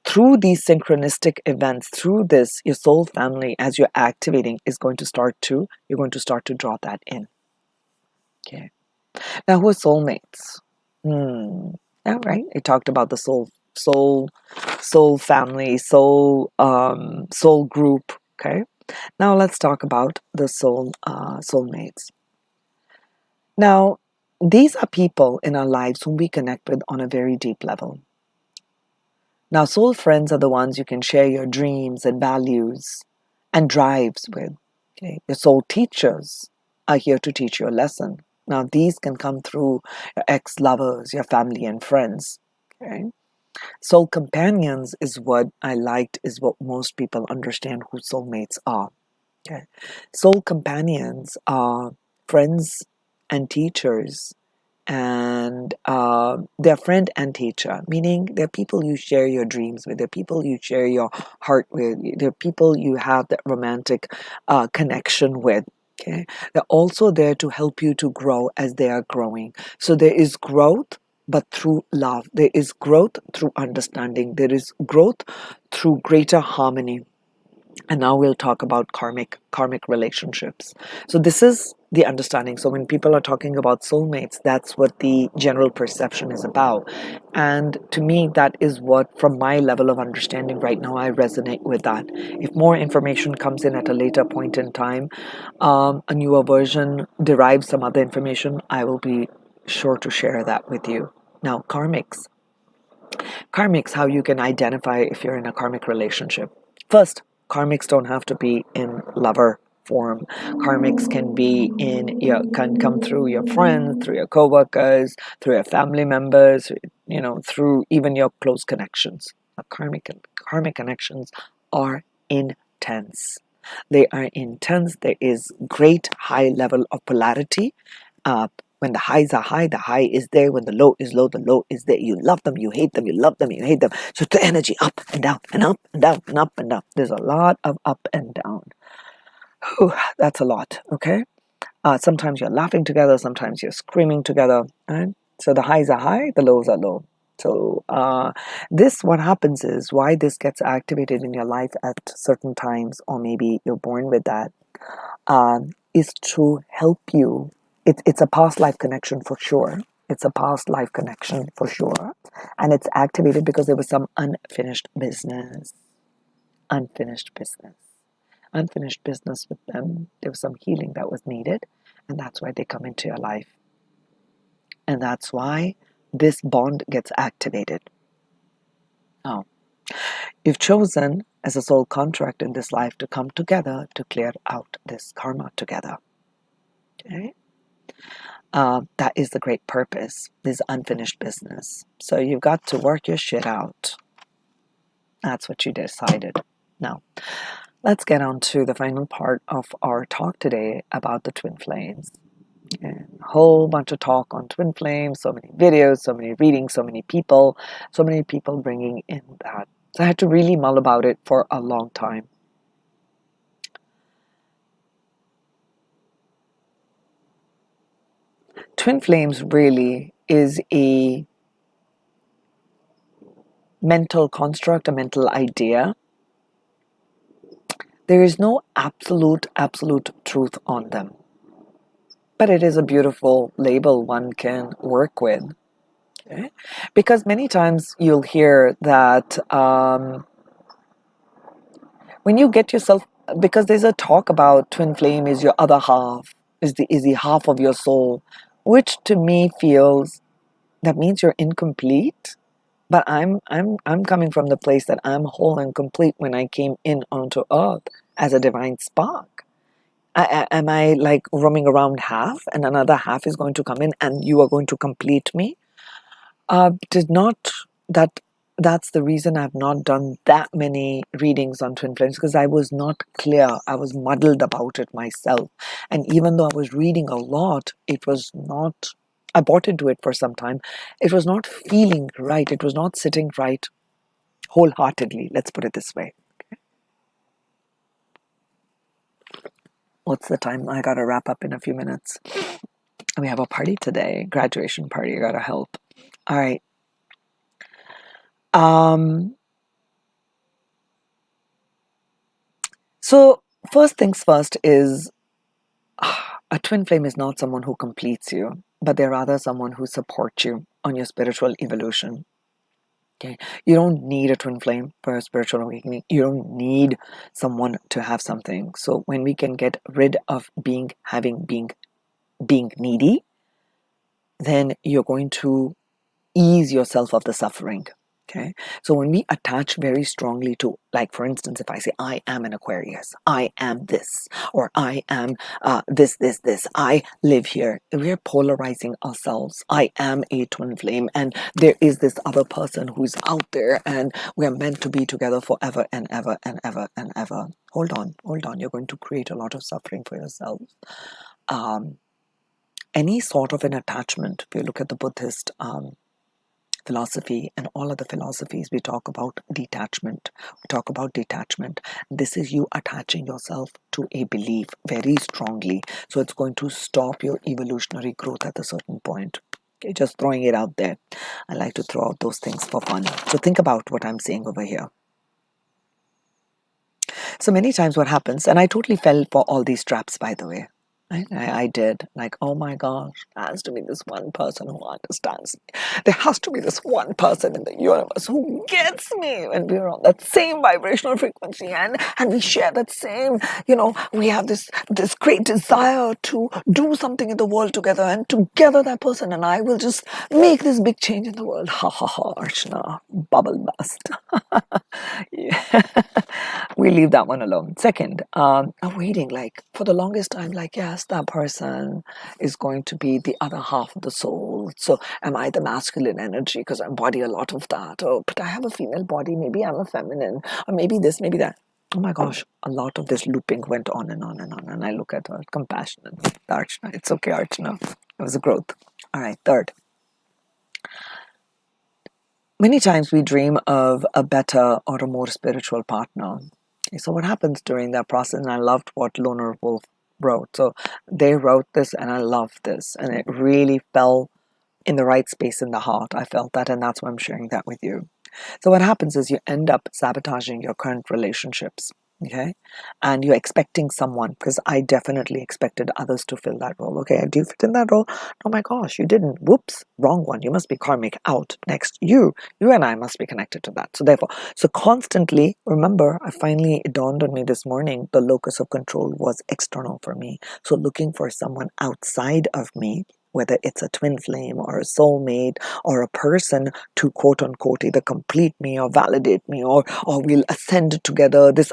through these synchronistic events, through this, your soul family, as you're activating, you're going to start to draw that in. Okay. Now, who are soulmates? Yeah, right. I talked about the soul family, soul group. Okay. Now let's talk about the soulmates. Now, these are people in our lives whom we connect with on a very deep level. Now, soul friends are the ones you can share your dreams and values and drives with. Okay. Your soul teachers are here to teach you a lesson. Now, these can come through your ex-lovers, your family and friends. Okay. Soul companions is what I liked, is what most people understand who soulmates are. Okay. Soul companions are friends and teachers, and they're friend and teacher, meaning they're people you share your dreams with, they're people you share your heart with, they're people you have that romantic connection with. Okay. They're also there to help you to grow as they are growing. So there is growth, but through love. There is growth through understanding. There is growth through greater harmony. And now we'll talk about karmic relationships. So this is the understanding. So when people are talking about soulmates, that's what the general perception is about. And to me, that is what, from my level of understanding right now, I resonate with that. If more information comes in at a later point in time, a newer version derives some other information, I will be sure to share that with you. Now, karmics, how you can identify if you're in a karmic relationship. First, karmics don't have to be in lover form. Karmics can come through your friends, through your co-workers, through your family members, through even your close connections. Karmic connections are intense. They are intense. There is great high level of polarity. When the highs are high, the high is there. When the low is low, the low is there. You love them, you hate them, you love them, you hate them. So the energy up and down and up and down and up and down. There's a lot of up and down. Whew, that's a lot, okay? Sometimes you're laughing together, sometimes you're screaming together. Right? So the highs are high, the lows are low. So what happens is, why this gets activated in your life at certain times, or maybe you're born with that, is to help you. It's a past life connection for sure. It's a past life connection for sure. And it's activated because there was some unfinished business. Unfinished business. Unfinished business with them. There was some healing that was needed. And that's why they come into your life. And that's why this bond gets activated. Now, you've chosen as a soul contract in this life to come together to clear out this karma together. Okay? That is the great purpose, this unfinished business. So you've got to work your shit out. That's what you decided. Now, let's get on to the final part of our talk today about the twin flames. And a whole bunch of talk on twin flames, so many videos, so many readings, so many people bringing in that. So I had to really mull about it for a long time. Twin flames really is a mental construct, a mental idea. There is no absolute truth on them. But it is a beautiful label one can work with. Okay? Because many times you'll hear that when you get yourself, because there's a talk about twin flame is your other half, is the half of your soul, which to me feels that means you're incomplete. But I'm coming from the place that I'm whole and complete when I came in onto earth as a divine spark. Am I like roaming around half and another half is going to come in and you are going to complete me? That's the reason I've not done that many readings on twin flames, because I was not clear. I was muddled about it myself. And even though I was reading a lot, it was not I bought into it for some time. It was not feeling right. It was not sitting right wholeheartedly. Let's put it this way. What's the time? I gotta wrap up in a few minutes. We have a party today, graduation party. I gotta help. All right. So first things first is a twin flame is not someone who completes you, but they're rather someone who supports you on your spiritual evolution. Okay, you don't need a twin flame for a spiritual awakening. You don't need someone to have something. So when we can get rid of being needy, then you're going to ease yourself of the suffering. Okay, so when we attach very strongly to, like for instance, if I say I am an Aquarius, I am this, or I am this, I live here, we are polarizing ourselves. I am a twin flame, and there is this other person who's out there, and we are meant to be together forever and ever and ever and ever. Hold on. You're going to create a lot of suffering for yourself. Any sort of an attachment, if you look at the Buddhist philosophy and all other philosophies, we talk about detachment. This is you attaching yourself to a belief very strongly, so it's going to stop your evolutionary growth at a certain point. Okay, just throwing it out there. I like to throw out those things for fun. So think about what I'm saying over here. So many times what happens, and I totally fell for all these traps, by the way. I did. Like, oh my gosh, there has to be this one person who understands me. There has to be this one person in the universe who gets me. And we're on that same vibrational frequency, and we share that same, we have this great desire to do something in the world together, and together that person and I will just make this big change in the world. Ha ha ha, Archana, bubble bust. Yeah. We leave that one alone. Second, I'm waiting, like, for the longest time, like, yes, that person is going to be the other half of the soul. So am I the masculine energy because I embody a lot of that? Oh, but I have a female body. Maybe I'm a feminine, or maybe this, maybe that. Oh my gosh, a lot of this looping went on and on and on. And I look at her, compassionate, Archana. It's okay, Archana. It was a growth. All right, third. Many times we dream of a better or a more spiritual partner. So what happens during that process, and I loved what Loner Wolf wrote. So they wrote this, and I loved this, and it really fell in the right space in the heart. I felt that, and that's why I'm sharing that with you. So what happens is you end up sabotaging your current relationships. Okay, and you're expecting someone, because I definitely expected others to fill that role. Okay, do you fit in that role? Oh my gosh, you didn't. Whoops, wrong one. You must be karmic. Out. Next, you and I must be connected to that. So therefore, constantly, remember, it dawned on me this morning, the locus of control was external for me. So looking for someone outside of me, whether it's a twin flame or a soulmate or a person to quote unquote either complete me or validate me, or we'll ascend together. This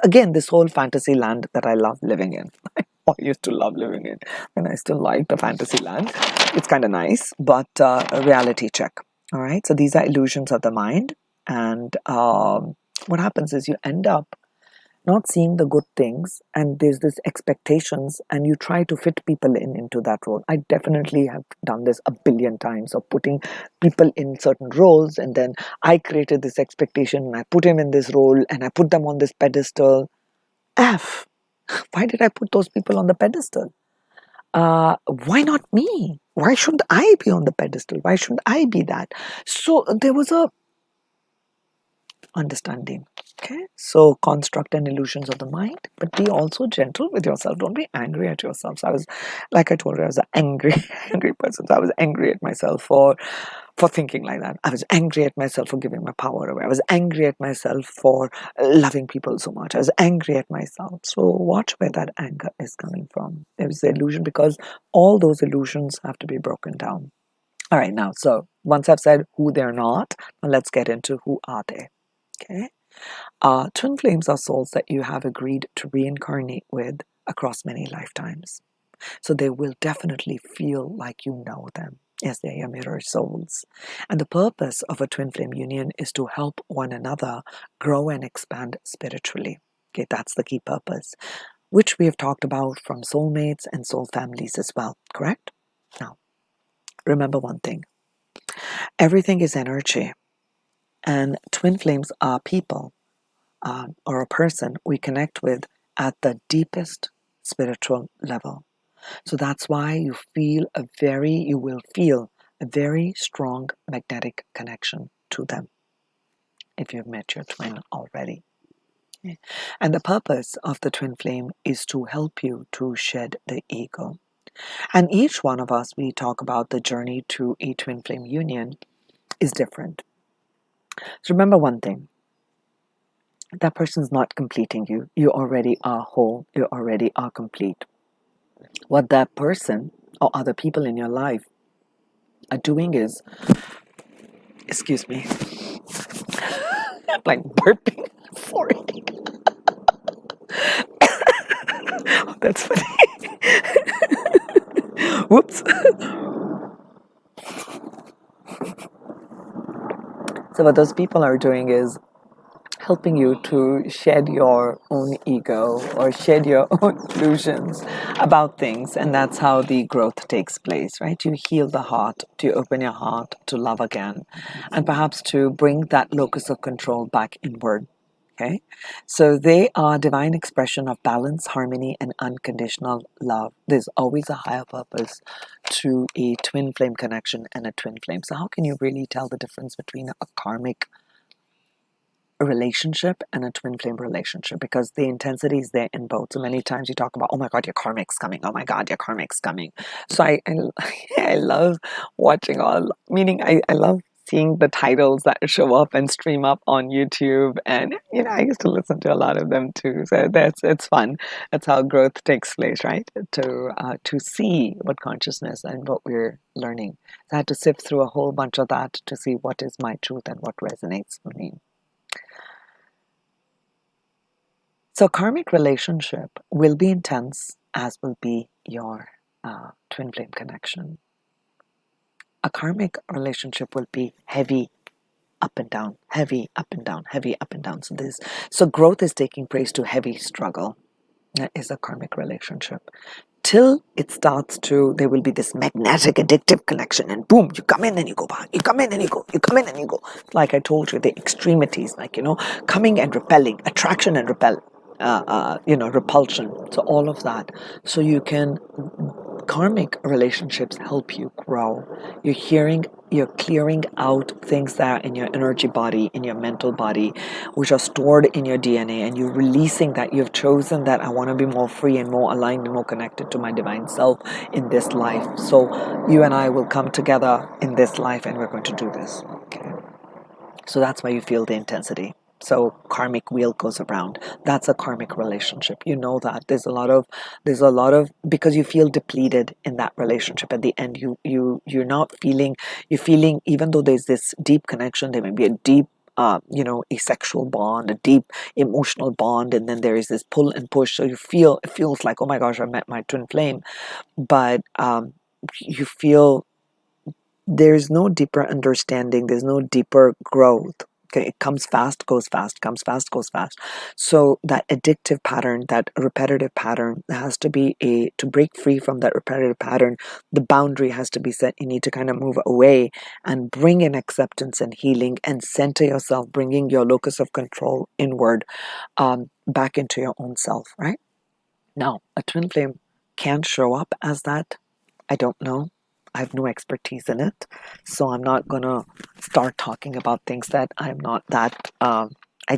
whole fantasy land that I love living in. I used to love living in, and I still like the fantasy land. It's kind of nice, but a reality check. All right, so these are illusions of the mind, and what happens is you end up not seeing the good things, and there's this expectations, and you try to fit people into that role. I definitely have done this a billion times of putting people in certain roles, and then I created this expectation, and I put him in this role, and I put them on this pedestal. Why did I put those people on the pedestal? Why not me? Why shouldn't I be on the pedestal? Why shouldn't I be that? So there was a understanding. Okay, so construct and illusions of the mind, but be also gentle with yourself. Don't be angry at yourself. So I was, like I told you, I was an angry, angry person. So I was angry at myself for thinking like that. I was angry at myself for giving my power away. I was angry at myself for loving people so much. I was angry at myself. So watch where that anger is coming from. It was the illusion, because all those illusions have to be broken down. All right, now, so once I've said who they're not, now let's get into who are they. Okay. Twin flames are souls that you have agreed to reincarnate with across many lifetimes. So they will definitely feel like you know them. Yes, they are mirror souls. And the purpose of a twin flame union is to help one another grow and expand spiritually. Okay, that's the key purpose, which we have talked about from soulmates and soul families as well, correct? Now, Remember one thing. Everything is energy. And twin flames are people or a person we connect with at the deepest spiritual level. So that's why you will feel a very strong magnetic connection to them if you've met your twin already. Okay. And the purpose of the twin flame is to help you to shed the ego. And each one of us, we talk about the journey to a twin flame union is different. So remember one thing. That person's not completing you. You already are whole. You already are complete. What that person or other people in your life are doing is, excuse me, I'm like burping. Sorry. Oh, that's funny. Whoops. So what those people are doing is helping you to shed your own ego or shed your own illusions about things. And that's how the growth takes place, right? You heal the heart, to open your heart to love again, and perhaps to bring that locus of control back inward. Okay, so they are divine expression of balance, harmony, and unconditional love. There's always a higher purpose to a twin flame connection and a twin flame. So how can you really tell the difference between a karmic relationship and a twin flame relationship? Because the intensity is there in both. So many times you talk about, oh my God, your karmic's coming. Oh my God, your karmic's coming. So I love watching I love seeing the titles that show up and stream up on YouTube. And, I used to listen to a lot of them too. So it's fun. That's how growth takes place, right? To see what consciousness and what we're learning. So I had to sift through a whole bunch of that to see what is my truth and what resonates with me. So karmic relationship will be intense, as will be your twin flame connection. A karmic relationship will be heavy up and down, heavy up and down, heavy up and down. So growth is taking place to heavy struggle. That is a karmic relationship. Till it starts to, there will be this magnetic, addictive connection, and boom, you come in and you go back, you come in and you go, you come in and you go. Like I told you, the extremities, coming and repelling, attraction and repulsion. So all of that. So karmic relationships help you grow. You're clearing out things that are in your energy body, in your mental body, which are stored in your DNA, and you're releasing that. You've chosen that I want to be more free and more aligned and more connected to my divine self in this life. So you and I will come together in this life and we're going to do this. Okay. So that's why you feel the intensity. So karmic wheel goes around. That's a karmic relationship. You know that there's a lot of because you feel depleted in that relationship. At the end, you're not feeling. You're feeling, even though there's this deep connection, there may be a deep a sexual bond, a deep emotional bond, and then there is this pull and push. So it feels like, oh my gosh, I met my twin flame, but you feel there's no deeper understanding. There's no deeper growth. Okay, it comes fast, goes fast, comes fast, goes fast. So that addictive pattern, that repetitive pattern, has to be to break free from that repetitive pattern. The boundary has to be set. You need to kind of move away and bring in acceptance and healing and center yourself, bringing your locus of control inward, back into your own self, right? Now, a twin flame can show up as that. I don't know. I have no expertise in it, so I'm not gonna start talking about things that I'm not that I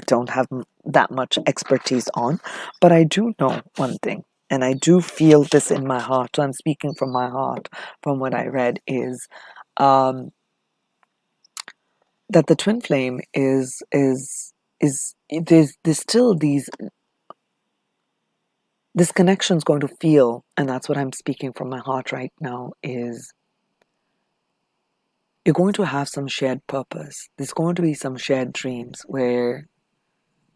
don't have that much expertise on. But I do know one thing, and I do feel this in my heart. So I'm speaking from my heart, from what I read, is that the twin flame is there's still this connection is going to feel, and that's what I'm speaking from my heart right now, is you're going to have some shared purpose. There's going to be some shared dreams where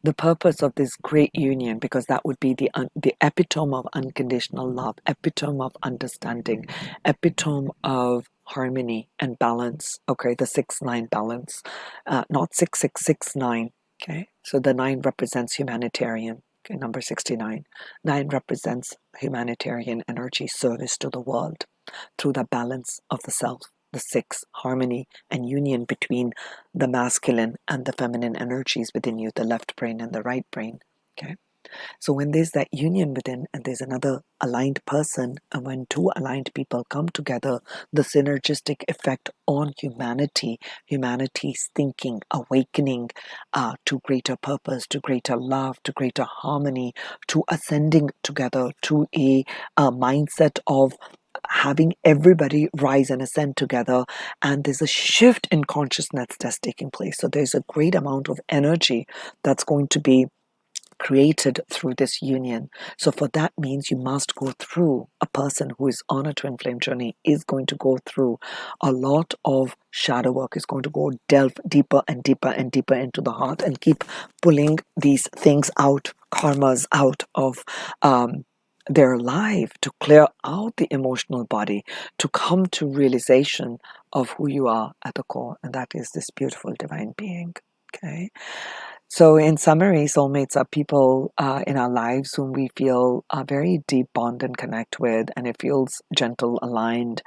the purpose of this great union, because that would be the epitome of unconditional love, epitome of understanding, epitome of harmony and balance. Okay, the 6-9 balance, not 6669. Okay, so the 9 represents humanitarian. Okay, number 69. 9 represents humanitarian energy, service to the world through the balance of the self. the 6, harmony and union between the masculine and the feminine energies within you, the left brain and the right brain. Okay. So when there's that union within and there's another aligned person, and when two aligned people come together, the synergistic effect on humanity's thinking, awakening to greater purpose, to greater love, to greater harmony, to ascending together to a mindset of having everybody rise and ascend together, and there's a shift in consciousness that's taking place. So there's a great amount of energy that's going to be created through this union. So for that means you must go through, a person who is on a twin flame journey is going to go through a lot of shadow work, is going to go delve deeper and deeper and deeper into the heart and keep pulling these things out, karmas out of their life, to clear out the emotional body, to come to realization of who you are at the core, and that is this beautiful divine being. Okay. So in summary, soulmates are people in our lives whom we feel a very deep bond and connect with, and it feels gentle, aligned,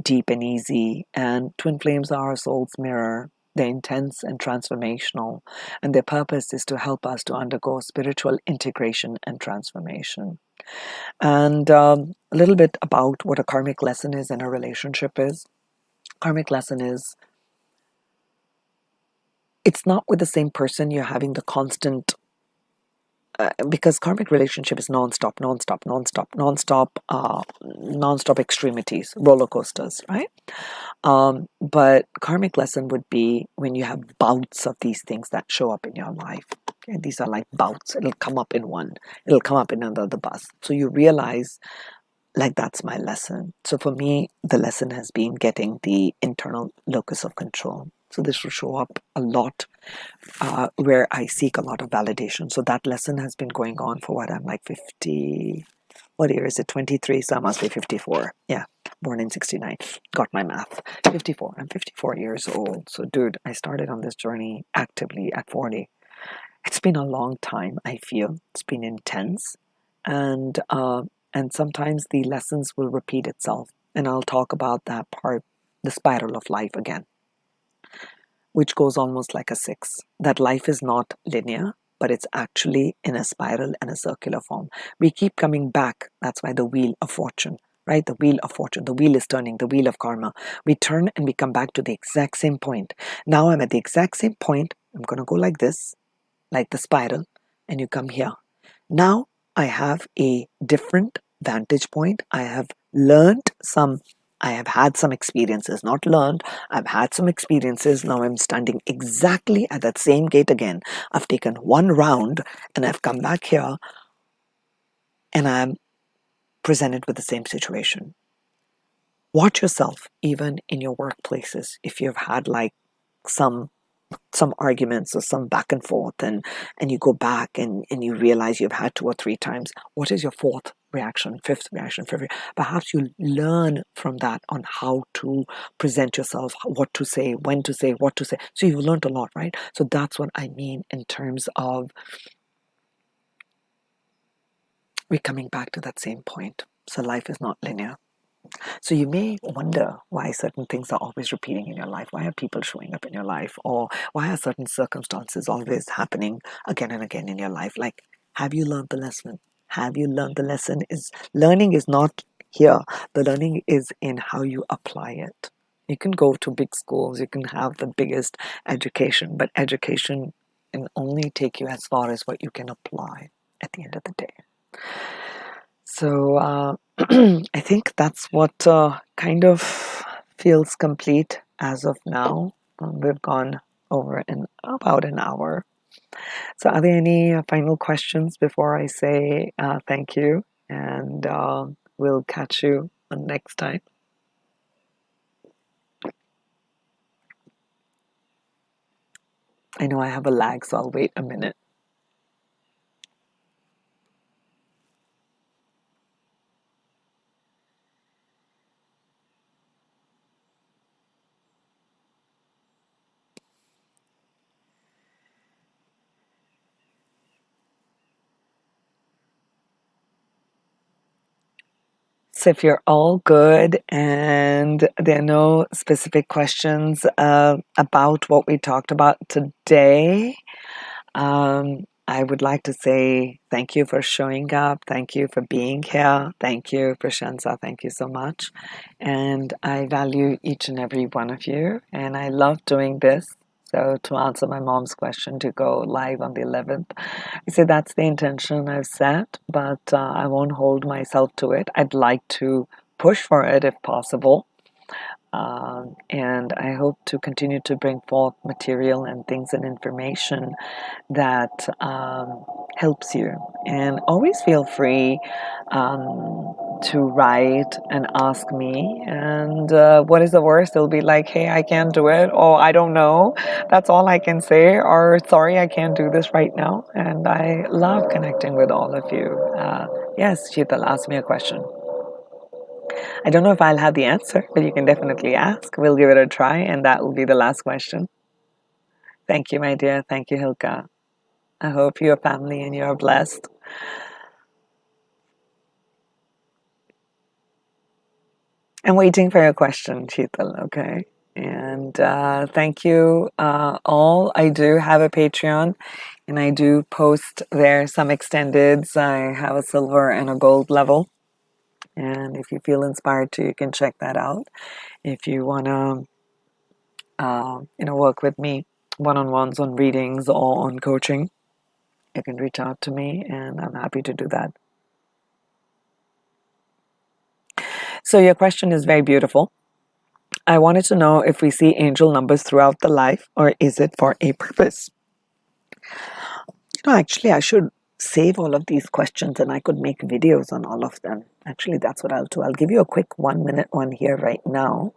deep and easy. And twin flames are our soul's mirror. They're intense and transformational, and their purpose is to help us to undergo spiritual integration and transformation. And a little bit about what a karmic lesson is and a relationship is. Karmic lesson is, it's not with the same person you're having the constant, because karmic relationship is non-stop extremities, roller coasters, right? But karmic lesson would be when you have bouts of these things that show up in your life. Okay? These are like bouts. It'll come up in one, it'll come up in another bus. So you realize, like, that's my lesson. So for me, the lesson has been getting the internal locus of control. So this will show up a lot where I seek a lot of validation. So that lesson has been going on for what, I'm like 50, what year is it? 23, so I must be 54. Yeah, born in 69. Got my math. 54. I'm 54 years old. So dude, I started on this journey actively at 40. It's been a long time, I feel. It's been intense. And sometimes the lessons will repeat itself. And I'll talk about that part, the spiral of life again, which goes almost like a 6. That life is not linear, but it's actually in a spiral and a circular form. We keep coming back. That's why the wheel of fortune, right? The wheel of fortune, the wheel is turning, the wheel of karma. We turn and we come back to the exact same point. Now I'm at the exact same point. I'm going to go like this, like the spiral, and you come here. Now I have a different vantage point. I have had some experiences, not learned. I've had some experiences. Now I'm standing exactly at that same gate again. I've taken one round and I've come back here and I'm presented with the same situation. Watch yourself, even in your workplaces, if you've had like some arguments or some back and forth, and you go back and you realize you've had 2 or 3 times. What is your 4th reaction, 5th reaction, 5th? Perhaps you learn from that on how to present yourself, what to say, when to say, what to say. So you've learned a lot, right? So that's what I mean in terms of we're coming back to that same point. So life is not linear. So you may wonder why certain things are always repeating in your life. Why are people showing up in your life? Or why are certain circumstances always happening again and again in your life? Like, have you learned the lesson? Have you learned the lesson? Learning is not here. The learning is in how you apply it. You can go to big schools. You can have the biggest education. But education can only take you as far as what you can apply at the end of the day. So I think that's what kind of feels complete as of now. We've gone over in about an hour. So are there any final questions before I say thank you, and we'll catch you on next time? I know I have a lag, so I'll wait a minute. So if you're all good and there are no specific questions about what we talked about today, I would like to say thank you for showing up. Thank you for being here. Thank you, Prashansa. Thank you so much. And I value each and every one of you. And I love doing this. So to answer my mom's question to go live on the 11th, I say that's the intention I've set, but I won't hold myself to it. I'd like to push for it if possible. And I hope to continue to bring forth material and things and information that helps you. And always feel free to write and ask me. And what is the worst? It'll be like, hey, I can't do it. Or I don't know. That's all I can say. Or sorry, I can't do this right now. And I love connecting with all of you. Yes, Sheetal, ask me a question. I don't know if I'll have the answer, but you can definitely ask. We'll give it a try, and that will be the last question. Thank you, my dear. Thank you, Hilka. I hope your family and you're blessed. I'm waiting for your question, Sheetal, okay? And thank you all. I do have a Patreon, and I do post there some extendeds. I have a silver and a gold level. And if you feel inspired to, you can check that out. If you want to, work with me one-on-ones on readings or on coaching, you can reach out to me, and I'm happy to do that. So your question is very beautiful. I wanted to know if we see angel numbers throughout the life, or is it for a purpose? Actually, I should save all of these questions and I could make videos on all of them. Actually, that's what I'll do. I'll give you a quick 1-minute one here right now.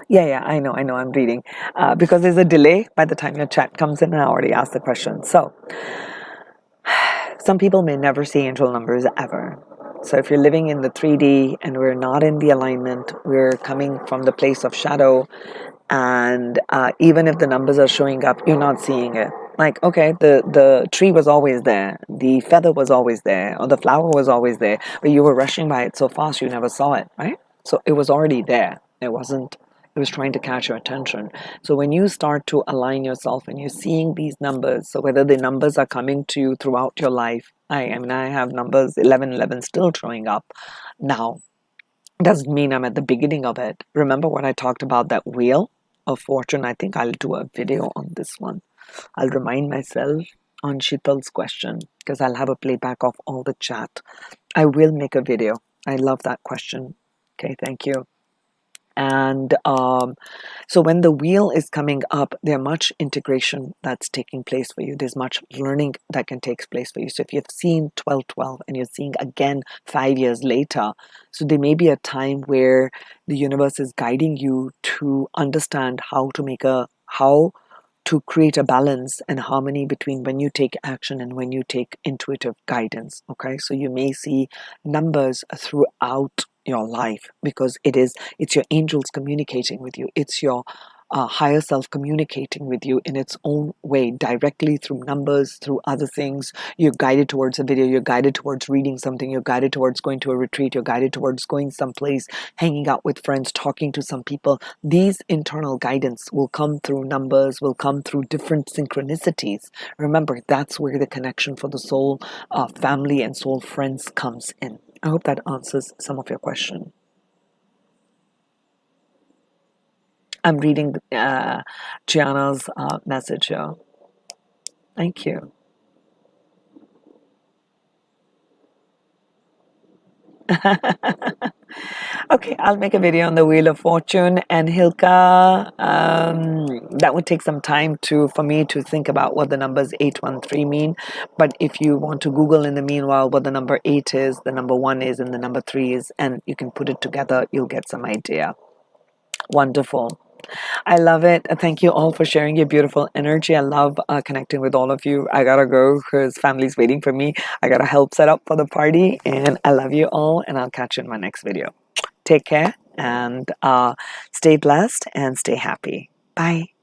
Yeah, I know, I'm reading. Because there's a delay by the time your chat comes in, and I already asked the question. So, some people may never see angel numbers ever. So if you're living in the 3D and we're not in the alignment, we're coming from the place of shadow, and even if the numbers are showing up, you're not seeing it. Like, okay, the tree was always there, the feather was always there, or the flower was always there, but you were rushing by it so fast you never saw it, right? So it was already there. It was trying to catch your attention. So when you start to align yourself and you're seeing these numbers, so whether the numbers are coming to you throughout your life, I have numbers 1111 still showing up now. Doesn't mean I'm at the beginning of it. Remember when I talked about that wheel of fortune? I think I'll do a video on this one. I'll remind myself on Sheetal's question, because I'll have a playback of all the chat. I will make a video. I love that question. Okay, thank you. And so when the wheel is coming up, there's much integration that's taking place for you. There's much learning that can take place for you. So if you've seen 1212 and you're seeing again 5 years later, so there may be a time where the universe is guiding you to understand how to create a balance and harmony between when you take action and when you take intuitive guidance. Okay, so you may see numbers throughout your life because it's your angels communicating with you. It's your higher self communicating with you in its own way, directly through numbers, through other things. You're guided towards a video, you're guided towards reading something, you're guided towards going to a retreat, you're guided towards going someplace, hanging out with friends, talking to some people. These internal guidance will come through numbers, will come through different synchronicities. Remember, that's where the connection for the soul, family, and soul friends comes in. I hope that answers some of your question. I'm reading Gianna's message here. Thank you. Okay, I'll make a video on the Wheel of Fortune, and Hilka, that would take some time for me to think about what the numbers 813 mean. But if you want to Google in the meanwhile what the number 8 is, the number 1 is, and the number 3 is, and you can put it together, you'll get some idea. Wonderful. I love it. Thank you all for sharing your beautiful energy. I love connecting with all of you. I gotta go because family's waiting for me. I gotta help set up for the party, and I love you all, and I'll catch you in my next video. Take care and stay blessed and stay happy. Bye.